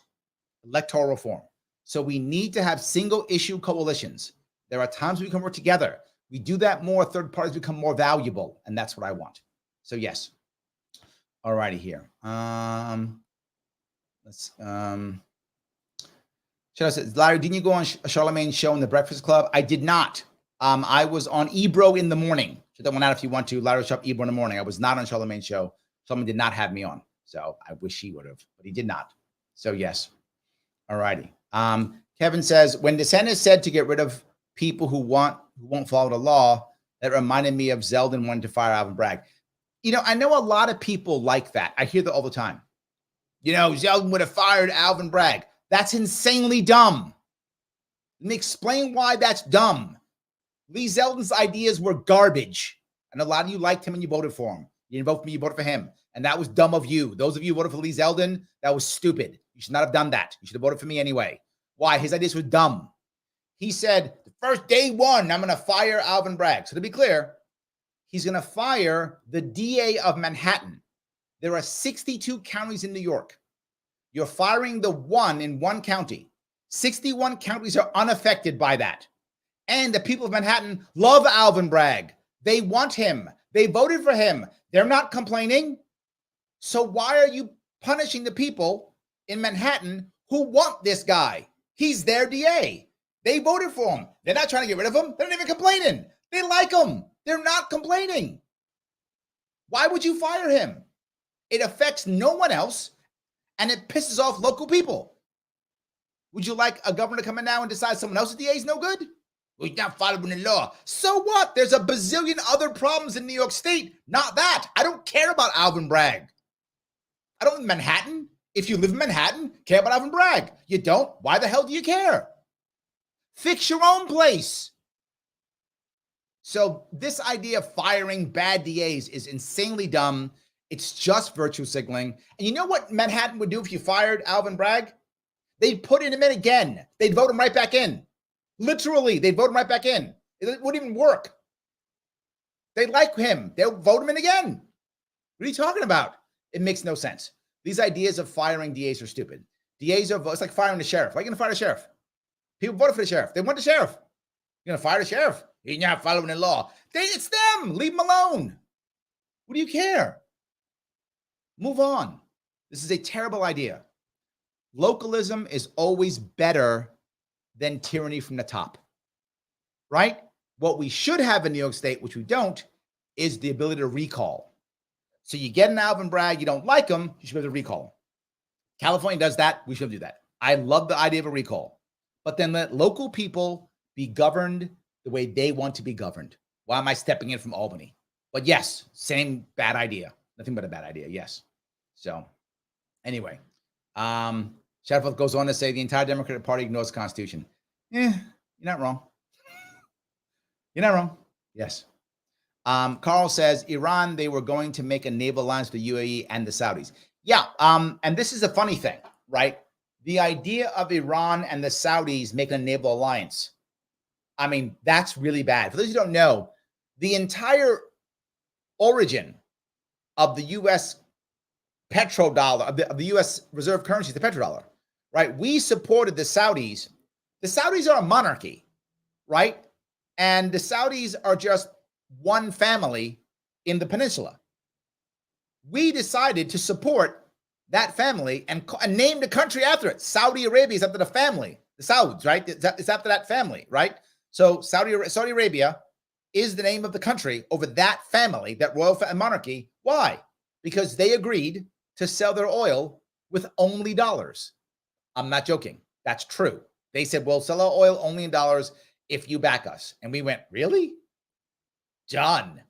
electoral reform. So we need to have single issue coalitions. There are times we can work together. We do that more, third parties become more valuable, and that's what I want. So yes. All righty here. Larry, didn't you go on Charlemagne's show in the Breakfast Club? I did not. I was on Ebro in the morning. Check that one out if you want to. Larry Shop Ebro in the morning. I was not on Charlemagne's show. Charlemagne did not have me on. So I wish he would have, but he did not. So yes. All righty. Kevin says, when DeSantis said to get rid of people who won't follow the law, that reminded me of Zeldin wanting to fire Alvin Bragg. You know, I know a lot of people like that. I hear that all the time. You know, Zeldin would have fired Alvin Bragg. That's insanely dumb. Let me explain why that's dumb. Lee Zeldin's ideas were garbage. And a lot of you liked him and you voted for him. You didn't vote for me, you voted for him. And that was dumb of you. Those of you who voted for Lee Zeldin, that was stupid. You should not have done that. You should have voted for me anyway. Why? His ideas were dumb. He said, the first day one, I'm going to fire Alvin Bragg. So to be clear, he's going to fire the DA of Manhattan. There are 62 counties in New York. You're firing the one in one county. 61 counties are unaffected by that. And the people of Manhattan love Alvin Bragg. They want him. They voted for him. They're not complaining. So why are you punishing the people in Manhattan who want this guy? He's their DA. They voted for him. They're not trying to get rid of him. They're not even complaining. They like him. They're not complaining. Why would you fire him? It affects no one else, and it pisses off local people. Would you like a governor to come in now and decide someone else's DA is no good? Well, he's not following the law. So what? There's a bazillion other problems in New York State. Not that. I don't care about Alvin Bragg. I don't live in Manhattan. If you live in Manhattan, care about Alvin Bragg. You don't? Why the hell do you care? Fix your own place. So this idea of firing bad DAs is insanely dumb. It's just virtue signaling. And you know what Manhattan would do if you fired Alvin Bragg? They'd put him in again. They'd vote him right back in. Literally, they'd vote him right back in. It wouldn't even work. They like him. They'll vote him in again. What are you talking about? It makes no sense. These ideas of firing DAs are stupid. DAs are, it's like firing the sheriff. Why are you going to fire the sheriff? People voted for the sheriff. They want the sheriff. You're going to fire the sheriff? He's not following the law. It's them. Leave them alone. What do you care? Move on. This is a terrible idea. Localism is always better than tyranny from the top, right? What we should have in New York State, which we don't, is the ability to recall. So you get an Alvin Bragg, you don't like him, you should be able to recall him. California does that, we should do that. I love the idea of a recall, but then let local people be governed the way they want to be governed. Why am I stepping in from Albany? But yes, same bad idea. Nothing but a bad idea, yes. So anyway, Shadowfeld goes on to say the entire Democratic Party ignores the Constitution. You're not wrong. You're not wrong. Yes. Carl says, Iran, they were going to make a naval alliance with the UAE and the Saudis. Yeah. And this is a funny thing, right? The idea of Iran and the Saudis making a naval alliance. I mean, that's really bad. For those who don't know, the entire origin of the U.S. petrodollar, of the U.S. reserve currency, the petrodollar, right? We supported the Saudis. The Saudis are a monarchy, right? And the Saudis are just one family in the peninsula. We decided to support that family and name the country after it. Saudi Arabia is after the family, the Sauds, right? It's after that family, right? So Saudi Arabia is the name of the country over that family, that royal monarchy. Why? Because they agreed to sell their oil with only dollars. I'm not joking. That's true. They said, we'll sell our oil only in dollars if you back us. And we went, really? Done.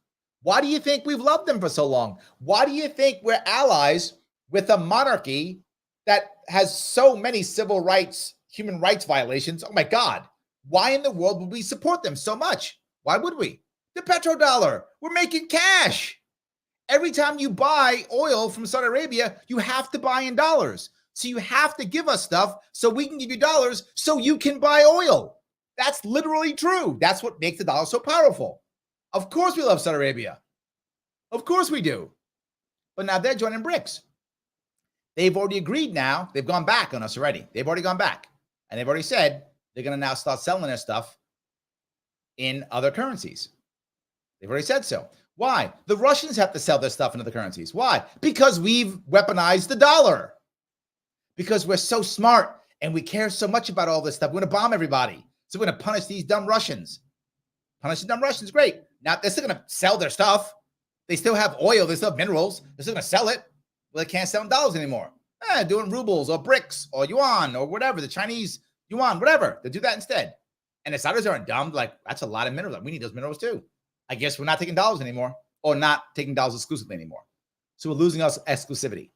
Why do you think we've loved them for so long? Why do you think we're allies with a monarchy that has so many civil rights, human rights violations? Oh my God. Why in the world would we support them so much? Why would we? The petrodollar. We're making cash. Every time you buy oil from Saudi Arabia, you have to buy in dollars. So you have to give us stuff so we can give you dollars so you can buy oil. That's literally true. That's what makes the dollar so powerful. Of course we love Saudi Arabia. Of course we do. But now they're joining BRICS. They've already agreed now. They've gone back on us already. They've already gone back. And they've already said they're going to now start selling their stuff in other currencies. They've already said so. Why? The Russians have to sell their stuff in other currencies. Why? Because we've weaponized the dollar. Because we're so smart and we care so much about all this stuff. We're going to bomb everybody. So we're going to punish these dumb Russians. Punish the dumb Russians, great. Now, they're still going to sell their stuff. They still have oil. They still have minerals. They're still going to sell it. Well, they can't sell in dollars anymore. Doing rubles or bricks or yuan or whatever, the Chinese yuan, whatever. They do that instead. And the Saudis aren't dumb. Like, that's a lot of minerals. We need those minerals too. I guess we're not taking dollars anymore or not taking dollars exclusively anymore. So we're losing us exclusivity.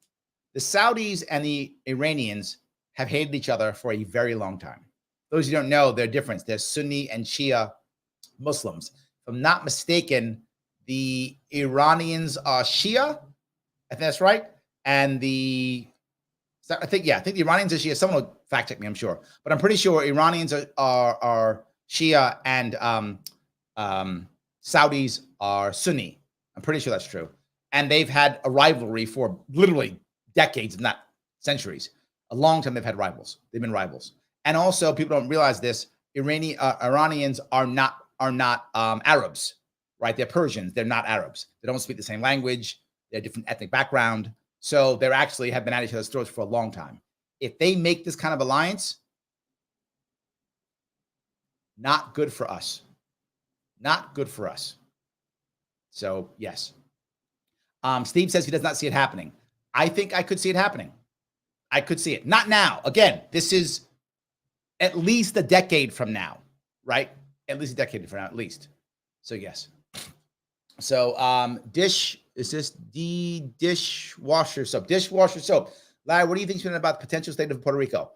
The Saudis and the Iranians have hated each other for a very long time. Those who don't know, they're different. They're Sunni and Shia Muslims. If I'm not mistaken, the Iranians are Shia. I think that's right. And the Iranians are Shia. Someone will fact check me, I'm sure. But I'm pretty sure Iranians are Shia and Saudis are Sunni. I'm pretty sure that's true. And they've had a rivalry for literally decades, if not centuries. A long time they've had rivals. They've been rivals. And also, people don't realize this, Iranians are not Arabs, right? They're Persians. They're not Arabs. They don't speak the same language. They're different ethnic background. So they actually have been at each other's throats for a long time. If they make this kind of alliance, not good for us. Not good for us. So, yes. Steve says he does not see it happening. I think I could see it happening. I could see it. Not now. Again, this is at least a decade from now, right? At least a decade from now, at least. So, yes. So, is this the dishwasher soap? Dishwasher soap. Larry, what do you think about the potential state of Puerto Rico?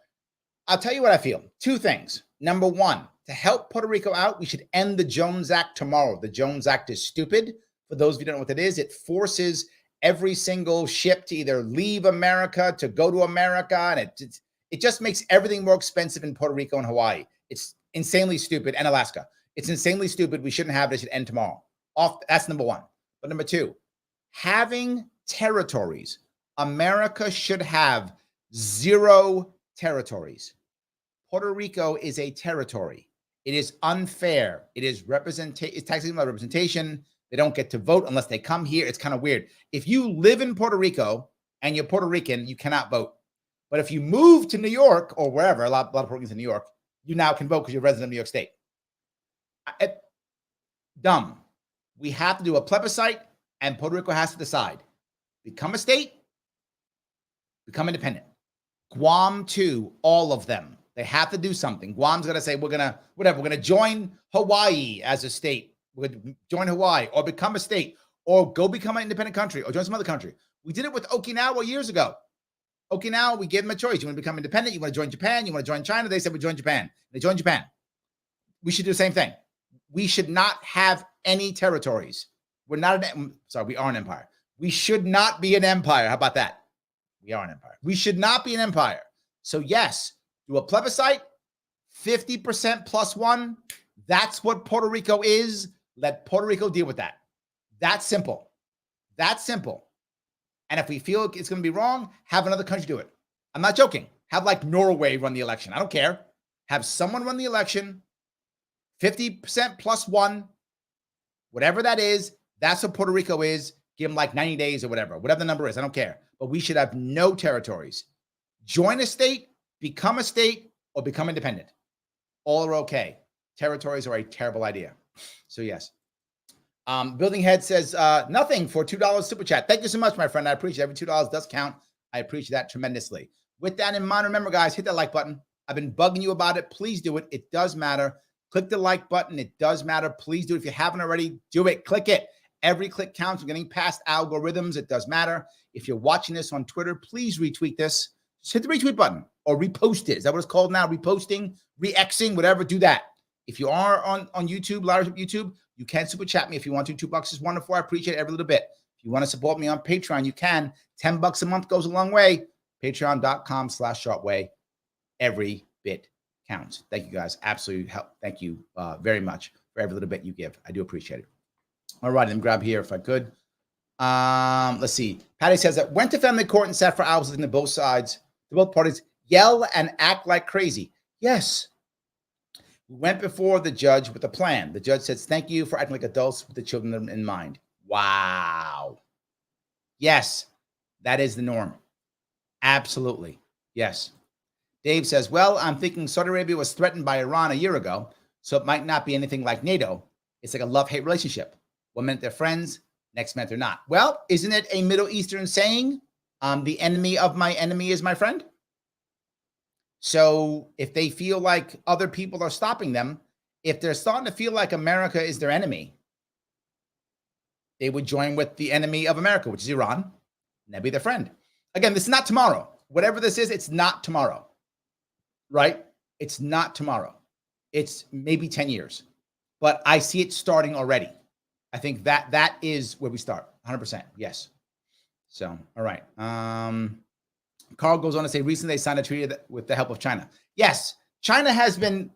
I'll tell you what I feel. Two things. Number one, to help Puerto Rico out, we should end the Jones Act tomorrow. The Jones Act is stupid. For those of you who don't know what that is, it forces every single ship to either leave America, to go to America, and it just makes everything more expensive in Puerto Rico and Hawaii. It's insanely stupid, and Alaska. It's insanely stupid. We shouldn't have it. It should end tomorrow. That's number one. But number two, having territories. America should have 0 territories. Puerto Rico is a territory. It is unfair. It is it's taxation by representation. They don't get to vote unless they come here. It's kind of weird. If you live in Puerto Rico and you're Puerto Rican, you cannot vote. But if you move to New York or wherever, a lot of Puerto Ricans in New York, you now can vote because you're a resident of New York State. Dumb. We have to do a plebiscite, and Puerto Rico has to decide. Become a state, become independent. Guam too, all of them. They have to do something. Guam's going to say, we're going to join Hawaii as a state. We're going to join Hawaii or become a state or go become an independent country or join some other country. We did it with Okinawa years ago. Okinawa, we gave them a choice. You want to become independent? You want to join Japan? You want to join China? They said, we join Japan. They joined Japan. We should do the same thing. We should not have any territories. We are an empire. We should not be an empire. How about that? We are an empire. We should not be an empire. So yes, do a plebiscite, 50% plus one. That's what Puerto Rico is. Let Puerto Rico deal with that. That's simple. That's simple. And if we feel it's going to be wrong, have another country do it. I'm not joking. Have like Norway run the election. I don't care. Have someone run the election, 50% plus one, whatever that is. That's what Puerto Rico is. Give them like 90 days or whatever the number is. I don't care. But we should have no territories. Join a state, become a state, or become independent. All are okay. Territories are a terrible idea. So yes. Building Head says, nothing for $2 super chat. Thank you so much, my friend. I appreciate it. Every $2 does count. I appreciate that tremendously. With that in mind, remember, guys, hit that like button. I've been bugging you about it. Please do it. It does matter. Click the like button. It does matter. Please do it. If you haven't already, do it. Click it. Every click counts. We're getting past algorithms. It does matter. If you're watching this on Twitter, please retweet this. Just hit the retweet button or repost it. Is that what it's called now? Reposting, re-Xing, whatever. Do that. If you are on YouTube, YouTube, You can super chat me if you want to. $2 is wonderful. I appreciate every little bit. If you want to support me on Patreon, you can. $10 a month goes a long way. Patreon.com/Shortway. Every bit counts. Thank you guys. Absolutely help. Thank you very much for every little bit you give. I do appreciate it. All right, let me grab here if I could. Let's see. Patty says that went to family court and sat for hours listening to both sides, to both parties yell and act like crazy. Yes. We went before the judge with a plan. The judge says, thank you for acting like adults with the children in mind. Wow. Yes, that is the norm. Absolutely. Yes. Dave says, well, I'm thinking Saudi Arabia was threatened by Iran a year ago, so it might not be anything like NATO. It's like a love-hate relationship. One minute they're friends, next minute they're not. Well, isn't it a Middle Eastern saying, the enemy of my enemy is my friend? So if they feel like other people are stopping them, if they're starting to feel like America is their enemy, they would join with the enemy of America, which is Iran, and that'd be their friend. Again, this is not tomorrow. Whatever this is, it's not tomorrow, right? It's not tomorrow. It's maybe 10 years, but I see it starting already. I think that is where we start. 100%. Yes. So, all right. Carl goes on to say, recently they signed a treaty with the help of China. Yes, China has been,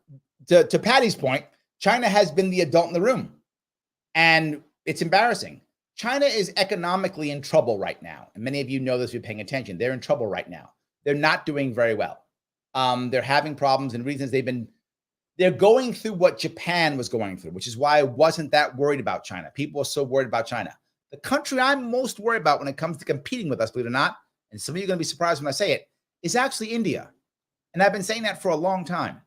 to Patty's point, China has been the adult in the room. And it's embarrassing. China is economically in trouble right now. And many of you know this if you're paying attention. They're in trouble right now. They're not doing very well. They're having problems and reasons they're going through what Japan was going through, which is why I wasn't that worried about China. People are so worried about China. The country I'm most worried about when it comes to competing with us, believe it or not, and some of you are going to be surprised when I say it, is actually India. And I've been saying that for a long time,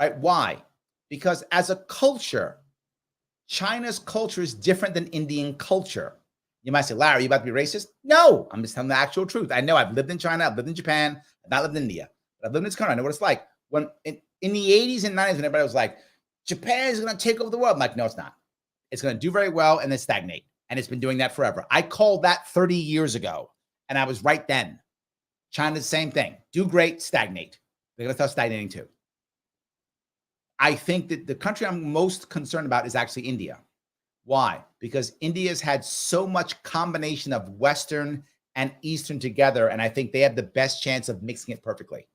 right? Why? Because as a culture, China's culture is different than Indian culture. You might say, Larry, you about to be racist? No, I'm just telling the actual truth. I know I've lived in China, I've lived in Japan, I've not lived in India, but I've lived in this country. I know what it's like. When in the 80s and 90s, when everybody was like, Japan is going to take over the world. I'm like, no, it's not. It's going to do very well and then stagnate. And it's been doing that forever. I called that 30 years ago, and I was right then. China's the same thing. Do great, stagnate. They're going to start stagnating too. I think that the country I'm most concerned about is actually India. Why? Because India's had so much combination of Western and Eastern together, and I think they have the best chance of mixing it perfectly.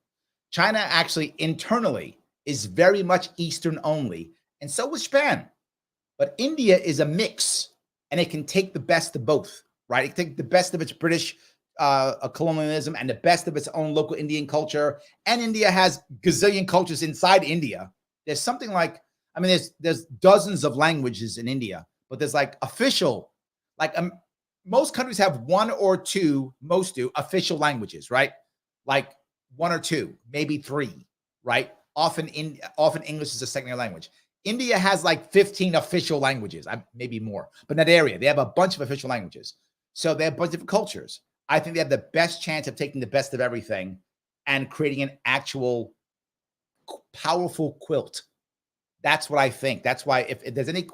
China actually internally is very much Eastern only, and so is Japan. But India is a mix, and it can take the best of both, right? It can take the best of its British colonialism and the best of its own local Indian culture. And India has gazillion cultures inside India. There's something like, I mean, there's dozens of languages in India, but there's like official, like most countries have one or two, most do, official languages, right? Like one or two, maybe three, right? Often English is a secondary language. India has like 15 official languages, maybe more, but in that area, they have a bunch of official languages. So they have a bunch of different cultures. I think they have the best chance of taking the best of everything and creating an actual powerful quilt. That's what I think. That's why if there's any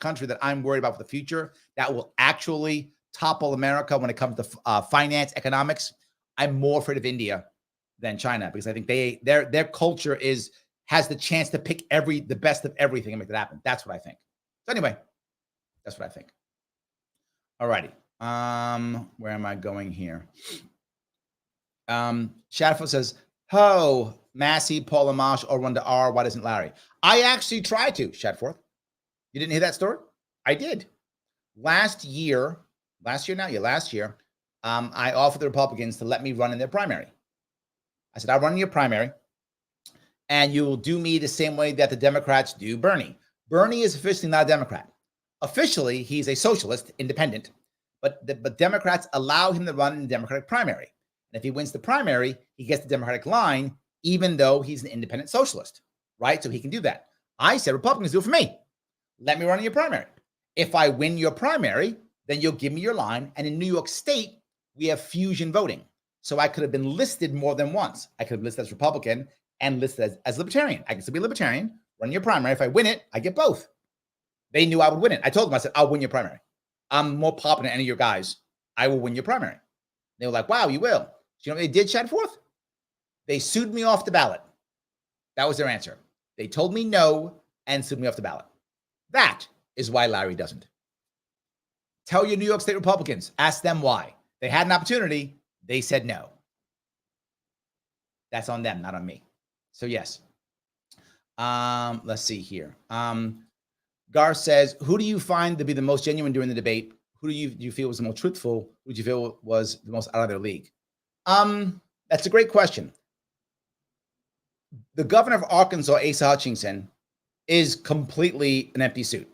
country that I'm worried about for the future that will actually topple America when it comes to finance, economics, I'm more afraid of India than China, because I think their culture has the chance to pick the best of everything and make that happen. That's what I think. So anyway, that's what I think. All righty. Where am I going here? Shadford says, "Ho, Massey, Paul Amash, or Runda R. Why doesn't Larry?" I actually tried to, Shadforth. You didn't hear that story? I did. Last year, I offered the Republicans to let me run in their primary. I said, I'll run in your primary, and you will do me the same way that the Democrats do Bernie. Bernie is officially not a Democrat. Officially, he's a socialist, independent, but Democrats allow him to run in the Democratic primary. And if he wins the primary, he gets the Democratic line, even though he's an independent socialist, right? So he can do that. I said, Republicans, do it for me. Let me run in your primary. If I win your primary, then you'll give me your line. And in New York State, we have fusion voting. So I could have been listed more than once. I could have listed as Republican and listed as Libertarian. I can still be Libertarian, run your primary. If I win it, I get both. They knew I would win it. I told them, I said, I'll win your primary. I'm more popular than any of your guys. I will win your primary. They were like, wow, you will. Do you know what they did, Shadforth? They sued me off the ballot. That was their answer. They told me no and sued me off the ballot. That is why Larry doesn't. Tell your New York State Republicans, ask them why. They had an opportunity, they said no. That's on them, not on me. So yes. Let's see here. Gar says, who do you find to be the most genuine during the debate? Who do you feel was the most truthful? Who do you feel was the most out of their league? That's a great question. The governor of Arkansas, Asa Hutchinson, is completely an empty suit.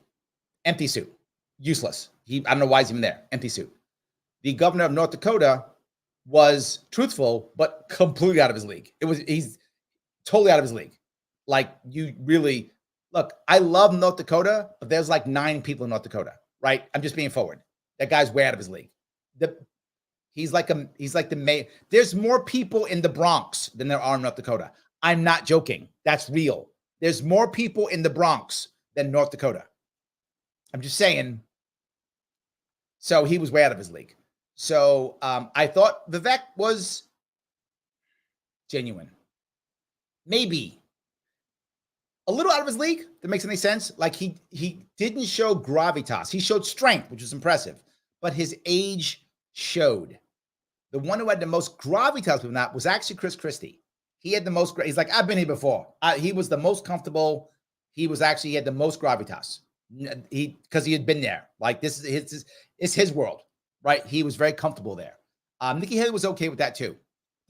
Empty suit. Useless. I don't know why he's even there. Empty suit. The governor of North Dakota was truthful, but completely out of his league. He's totally out of his league. Like, you really look, I love North Dakota, but there's like 9 people in North Dakota, right? I'm just being forward. That guy's way out of his league. He's like the mayor. There's more people in the Bronx than there are in North Dakota. I'm not joking. That's real. There's more people in the Bronx than North Dakota. I'm just saying. So he was way out of his league. So I thought Vivek was genuine. Maybe a little out of his league. That makes any sense. Like he didn't show gravitas. He showed strength, which was impressive, but his age showed. The one who had the most gravitas with that was actually Chris Christie. He had the most. He's like, I've been here before. He was the most comfortable. He had the most gravitas. Because he had been there. Like this is his world, right? He was very comfortable there. Nikki Haley was okay with that too.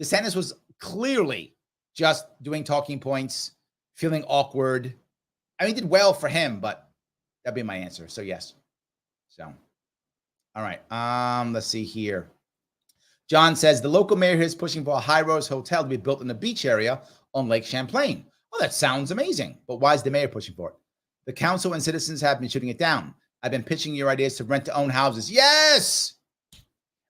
DeSantis was clearly just doing talking points, feeling awkward. I mean, he did well for him, but that'd be my answer. So yes. So, all right. Let's see here. John says the local mayor here is pushing for a high rise hotel to be built in the beach area on Lake Champlain. Oh, that sounds amazing. But why is the mayor pushing for it? The council and citizens have been shooting it down. I've been pitching your ideas to rent to own houses. Yes.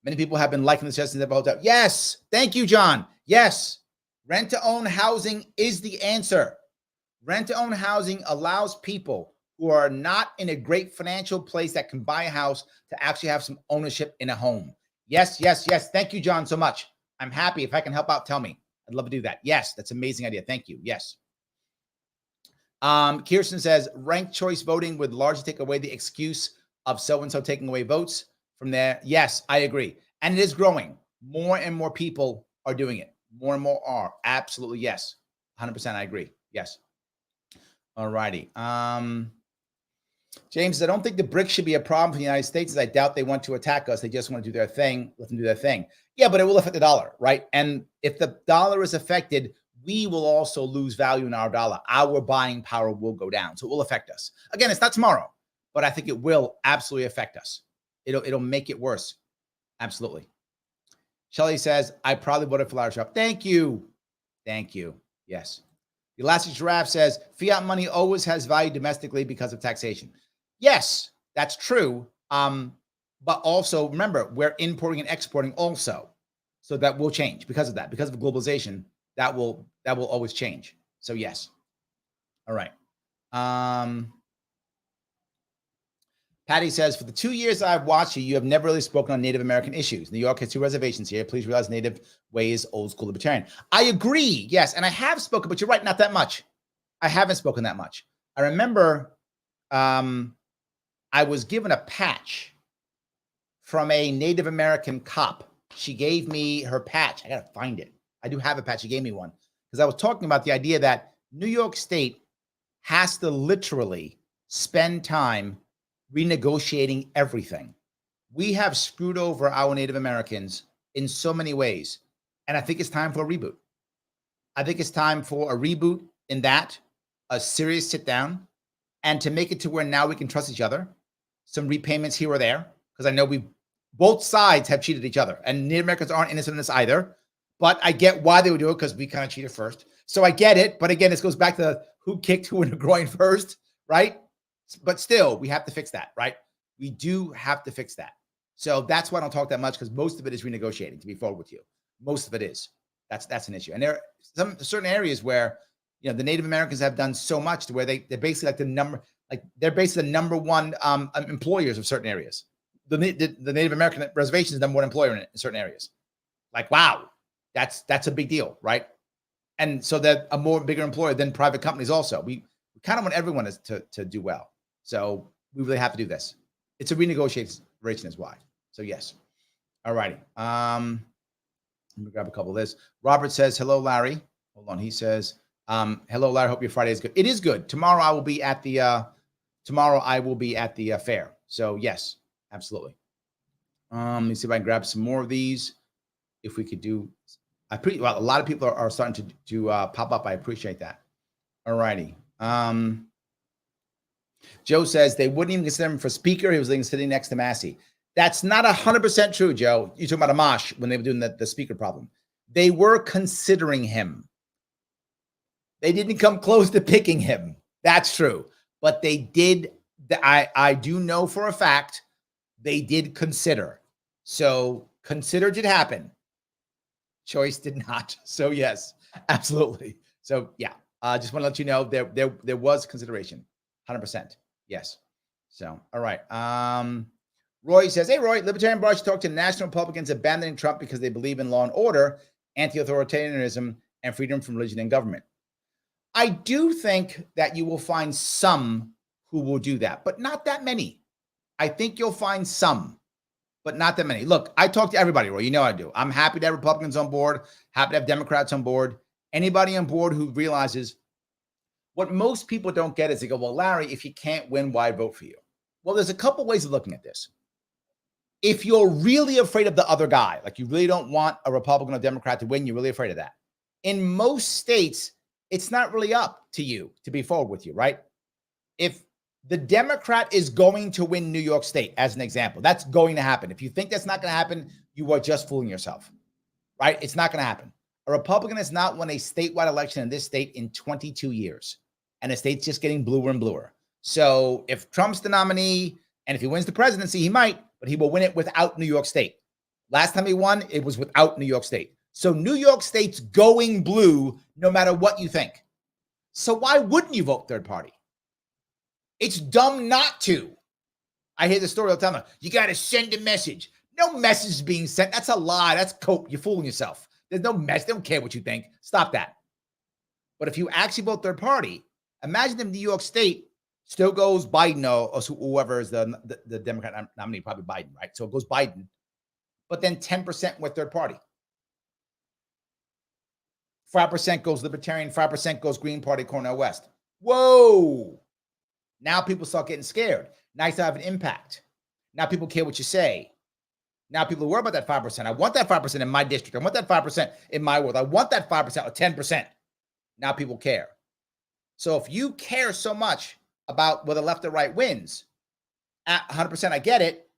Many people have been liking the suggestions of the hotel. Yes. Thank you, John. Yes. Rent to own housing is the answer. Rent to own housing allows people who are not in a great financial place that can buy a house to actually have some ownership in a home. Yes, yes, yes. Thank you, John, so much. I'm happy. If I can help out, tell me. I'd love to do that. Yes, that's an amazing idea. Thank you. Yes. Kirsten says, ranked choice voting would largely take away the excuse of so-and-so taking away votes from there. Yes, I agree. And it is growing. More and more people are doing it. More and more are. Absolutely, yes. 100% I agree. Yes. All righty. James, I don't think the BRICS should be a problem for the United States, as I doubt they want to attack us. They just want to do their thing. Let them do their thing. Yeah, but it will affect the dollar, right? And if the dollar is affected, we will also lose value in our dollar. Our buying power will go down. So it will affect us. Again, it's not tomorrow, but I think it will absolutely affect us. It'll make it worse. Absolutely. Shelly says, I probably voted for Larry Schwab. Thank you. Thank you. Yes. The Elastic Giraffe says, fiat money always has value domestically because of taxation. Yes, that's true. But also, remember, we're importing and exporting also. So that will change because of that. Because of globalization, that will always change. So yes. All right. Patty says, for the 2 years I've watched you, you have never really spoken on Native American issues. New York has 2 reservations here. Please realize Native way is old school libertarian. I agree. Yes. And I have spoken, but you're right. Not that much. I haven't spoken that much. I remember I was given a patch from a Native American cop. She gave me her patch. I got to find it. I do have a patch. She gave me one because I was talking about the idea that New York State has to literally spend time renegotiating everything. We have screwed over our Native Americans in so many ways. And I think it's time for a reboot. I think it's time for a reboot in that, a serious sit down, and to make it to where now we can trust each other. Some repayments here or there, because I know both sides have cheated each other, and Native Americans aren't innocent in this either. But I get why they would do it, because we kind of cheated first. So I get it. But again, this goes back to who kicked who in the groin first, right? But still, we have to fix that, right? We do have to fix that. So that's why I don't talk that much, because most of it is renegotiating, to be forward with you. Most of it is. That's an issue. And there are some certain areas where, you know, the Native Americans have done so much to where they're basically they're basically the number one employers of certain areas. The Native American reservation is the number one employer in certain areas. Like, wow, that's a big deal, right? And so they're a bigger employer than private companies also. We kind of want everyone to do well. So we really have to do this. It's a renegotiation is why. So yes. All righty. Let me grab a couple of this. Robert says, hello, Larry. Hold on. He says, hello, Larry. Hope your Friday is good. It is good. Tomorrow I will be at the fair. So yes, absolutely. Let me see if I can grab some more of these. If we could do, a lot of people are starting to pop up. I appreciate that. All righty. Joe says they wouldn't even consider him for speaker. He was sitting next to Massey. That's not 100% true, Joe. You're talking about Amash when they were doing the speaker problem. They were considering him. They didn't come close to picking him. That's true. But they did. I do know for a fact they did consider. So consider did happen. Choice did not. So yes, absolutely. So yeah, just want to let you know there was consideration. 100%. Yes. So, all right. Roy says, hey, Roy, Libertarian Bar should talk to national Republicans abandoning Trump because they believe in law and order, anti-authoritarianism, and freedom from religion and government. I do think that you will find some who will do that, but not that many. I think you'll find some, but not that many. Look, I talk to everybody, Roy. You know I do. I'm happy to have Republicans on board, happy to have Democrats on board. Anybody on board who realizes what most people don't get is they go, well, Larry, if you can't win, why vote for you? Well, there's a couple ways of looking at this. If you're really afraid of the other guy, like you really don't want a Republican or Democrat to win, you're really afraid of that. In most states, it's not really up to you to be forward with you, right? If the Democrat is going to win New York State, as an example, that's going to happen. If you think that's not going to happen, you are just fooling yourself, right? It's not going to happen. A Republican has not won a statewide election in this state in 22 years. And the state's just getting bluer and bluer. So if Trump's the nominee, and if he wins the presidency, he might, but he will win it without New York State. Last time he won, it was without New York State. So New York State's going blue no matter what you think. So why wouldn't you vote third party? It's dumb not to. I hear the story all the time. You got to send a message. No message is being sent. That's a lie. That's cope. You're fooling yourself. There's no message. They don't care what you think. Stop that. But if you actually vote third party, imagine if New York State still goes Biden or whoever is the Democrat nominee, probably Biden, right? So it goes Biden, but then 10% with third party. 5% goes Libertarian, 5% goes Green Party, Cornel West. Whoa. Now people start getting scared. Now you start having impact. Now people care what you say. Now people worry about that 5%. I want that 5% in my district. I want that 5% in my world. I want that 5% or 10%. Now people care. So if you care so much about whether left or right wins, at 100%, I get it.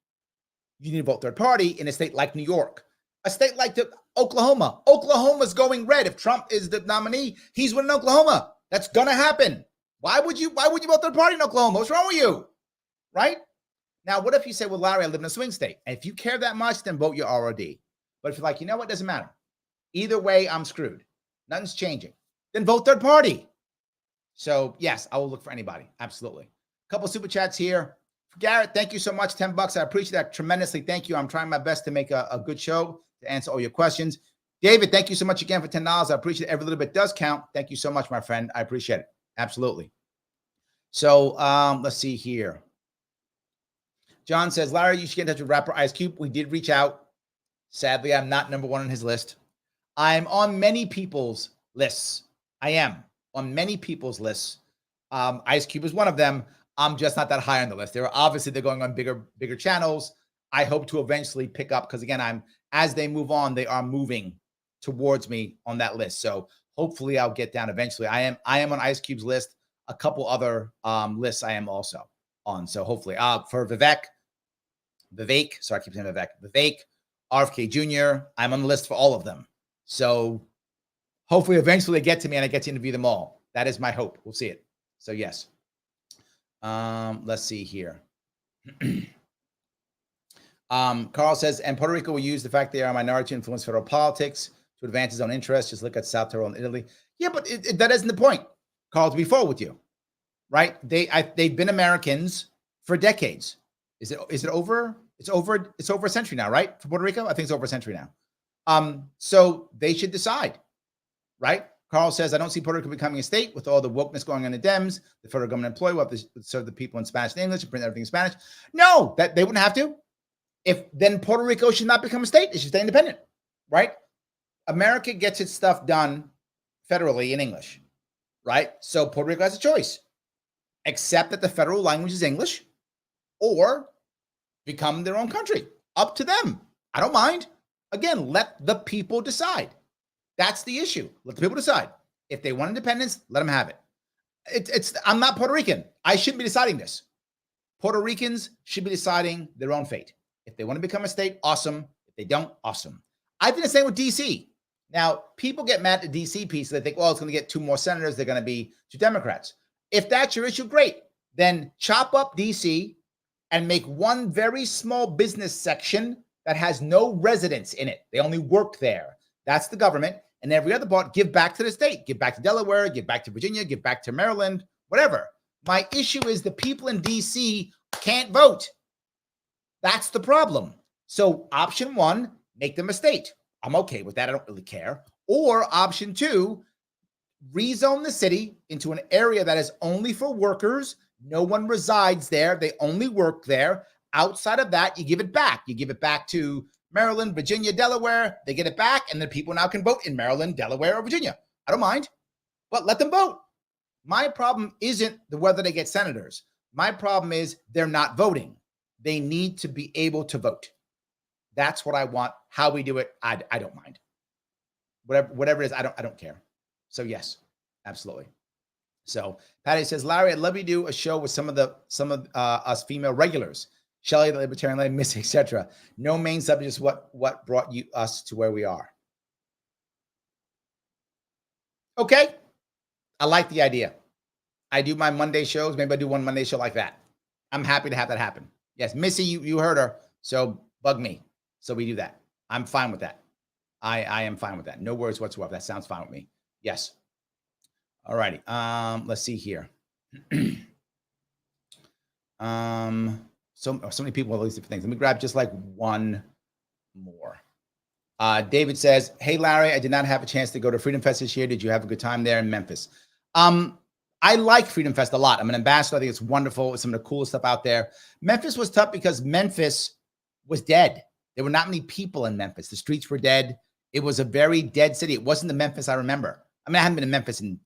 You need to vote third party in a state like New York, a state like Oklahoma. Oklahoma's going red. If Trump is the nominee, he's winning Oklahoma. That's going to happen. Why would you vote third party in Oklahoma? What's wrong with you? Right? Now, what if you say, well, Larry, I live in a swing state. And if you care that much, then vote your ROD. But if you're like, you know what, doesn't matter. Either way, I'm screwed. Nothing's changing. Then vote third party. So yes, I will look for anybody. Absolutely. A couple super chats here. Garrett, thank you so much. $10. I appreciate that tremendously. Thank you. I'm trying my best to make a good show to answer all your questions. David, thank you so much again for $10. I appreciate it. Every little bit does count. Thank you so much, my friend. I appreciate it. Absolutely. So let's see here. John says, Larry, you should get in touch with rapper Ice Cube. We did reach out. Sadly, I'm not number one on his list. I'm on many people's lists. I am on many people's lists. Ice Cube is one of them. I'm just not that high on the list. They're going on bigger channels. I hope to eventually pick up because again, as they move on, they are moving towards me on that list. So hopefully I'll get down eventually. I am on Ice Cube's list. A couple other lists I am also on. So hopefully for Vivek, sorry, I keep saying Vivek, RFK Jr., I'm on the list for all of them. So hopefully eventually they get to me and I get to interview them all. That is my hope. We'll see it. So yes. Let's see here. Carl says, and Puerto Rico will use the fact they are a minority to influence federal politics to advance its own interests. Just look at South Tyrol and Italy. Yeah, but that isn't the point, Carl, to be forward with you, right? They've been Americans for decades. Is it over? It's over a century now, right? For Puerto Rico? I think it's over a century now. So they should decide, right? Carl says, I don't see Puerto Rico becoming a state with all the wokeness going on in the Dems. The federal government employee will have to serve the people in Spanish and English and print everything in Spanish. No, that they wouldn't have to. If then Puerto Rico should not become a state, it should stay independent, right? America gets its stuff done federally in English, right? So Puerto Rico has a choice. Accept that the federal language is English or become their own country. Up to them. I don't mind. Again, let the people decide. That's the issue. Let the people decide. If they want independence, let them have it. I'm not Puerto Rican. I shouldn't be deciding this. Puerto Ricans should be deciding their own fate. If they want to become a state, awesome. If they don't, awesome. I think the same with DC. Now, people get mad at the DC piece. They think, well, it's going to get 2 more senators. They're going to be 2 Democrats. If that's your issue, great. Then chop up DC and make one very small business section that has no residents in it. They only work there. That's the government. And every other part, give back to the state. Give back to Delaware. Give back to Virginia. Give back to Maryland. Whatever. My issue is the people in DC can't vote. That's the problem. So option 1, make them a state. I'm okay with that. I don't really care. Or option 2, rezone the city into an area that is only for workers. No one resides there. They only work there. Outside of that, you give it back. You give it back to Maryland, Virginia, Delaware. They get it back, and then people now can vote in Maryland, Delaware, or Virginia. I don't mind, but let them vote. My problem isn't whether they get senators. My problem is they're not voting. They need to be able to vote. That's what I want. How we do it, I don't mind. Whatever it is, I don't care. So yes, absolutely. So Patty says, Larry, I'd love you to do a show with some of us female regulars. Shelley, the Libertarian Lady, Missy, etc. No main subject is what brought us to where we are. Okay. I like the idea. I do my Monday shows. Maybe I do one Monday show like that. I'm happy to have that happen. Yes, Missy, you heard her. So bug me. So we do that. I'm fine with that. I am fine with that. No worries whatsoever. That sounds fine with me. Yes. All righty. Let's see here. So many people have all these different things. Let me grab just like one more. David says, hey, Larry, I did not have a chance to go to Freedom Fest this year. Did you have a good time there in Memphis? I like Freedom Fest a lot. I'm an ambassador. I think it's wonderful. It's some of the coolest stuff out there. Memphis was tough because Memphis was dead. There were not many people in Memphis. The streets were dead. It was a very dead city. It wasn't the Memphis I remember. I mean, I haven't been in Memphis in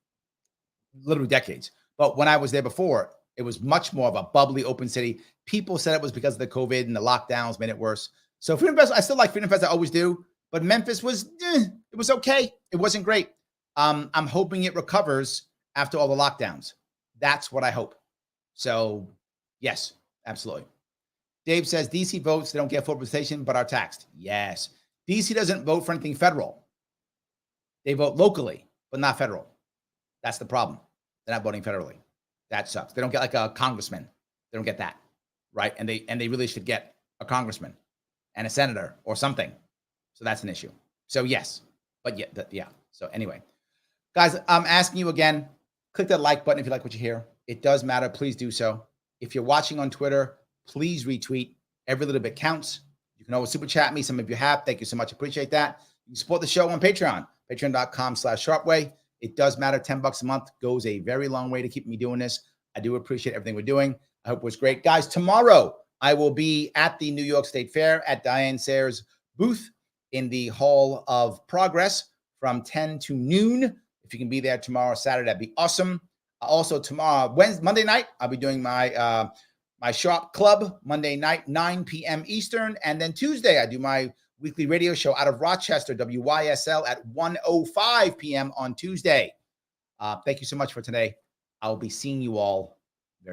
literally decades. But when I was there before, it was much more of a bubbly, open city. People said it was because of the COVID and the lockdowns made it worse. So Freedom Fest, I still like Freedom Fest. I always do. But Memphis was, it was okay. It wasn't great. I'm hoping it recovers after all the lockdowns. That's what I hope. So, yes, absolutely. Dave says, DC votes, they don't get full representation, but are taxed. Yes. DC doesn't vote for anything federal. They vote locally, but not federal. That's the problem. They're not voting federally. That sucks. They don't get like a congressman. They don't get that, right? And they really should get a congressman and a senator or something. So that's an issue. So yes, but yeah. So anyway, guys, I'm asking you again, click that like button if you like what you hear. It does matter. Please do so. If you're watching on Twitter, please retweet. Every little bit counts. You can always super chat me. Some of you have. Thank you so much. Appreciate that. You can support the show on Patreon, patreon.com/sharpway. It does matter. $10 a month goes a very long way to keep me doing this. I do appreciate everything we're doing. I hope it was great. Guys, tomorrow I will be at the New York State Fair at Diane Sayre's booth in the Hall of Progress from 10 to noon. If you can be there tomorrow, Saturday, that'd be awesome. Also tomorrow, Monday night, I'll be doing my my Sharp Club Monday night, 9 p.m. Eastern. And then Tuesday, I do my weekly radio show out of Rochester, WYSL, at 1:05 p.m. on Tuesday. Thank you so much for today. I'll be seeing you all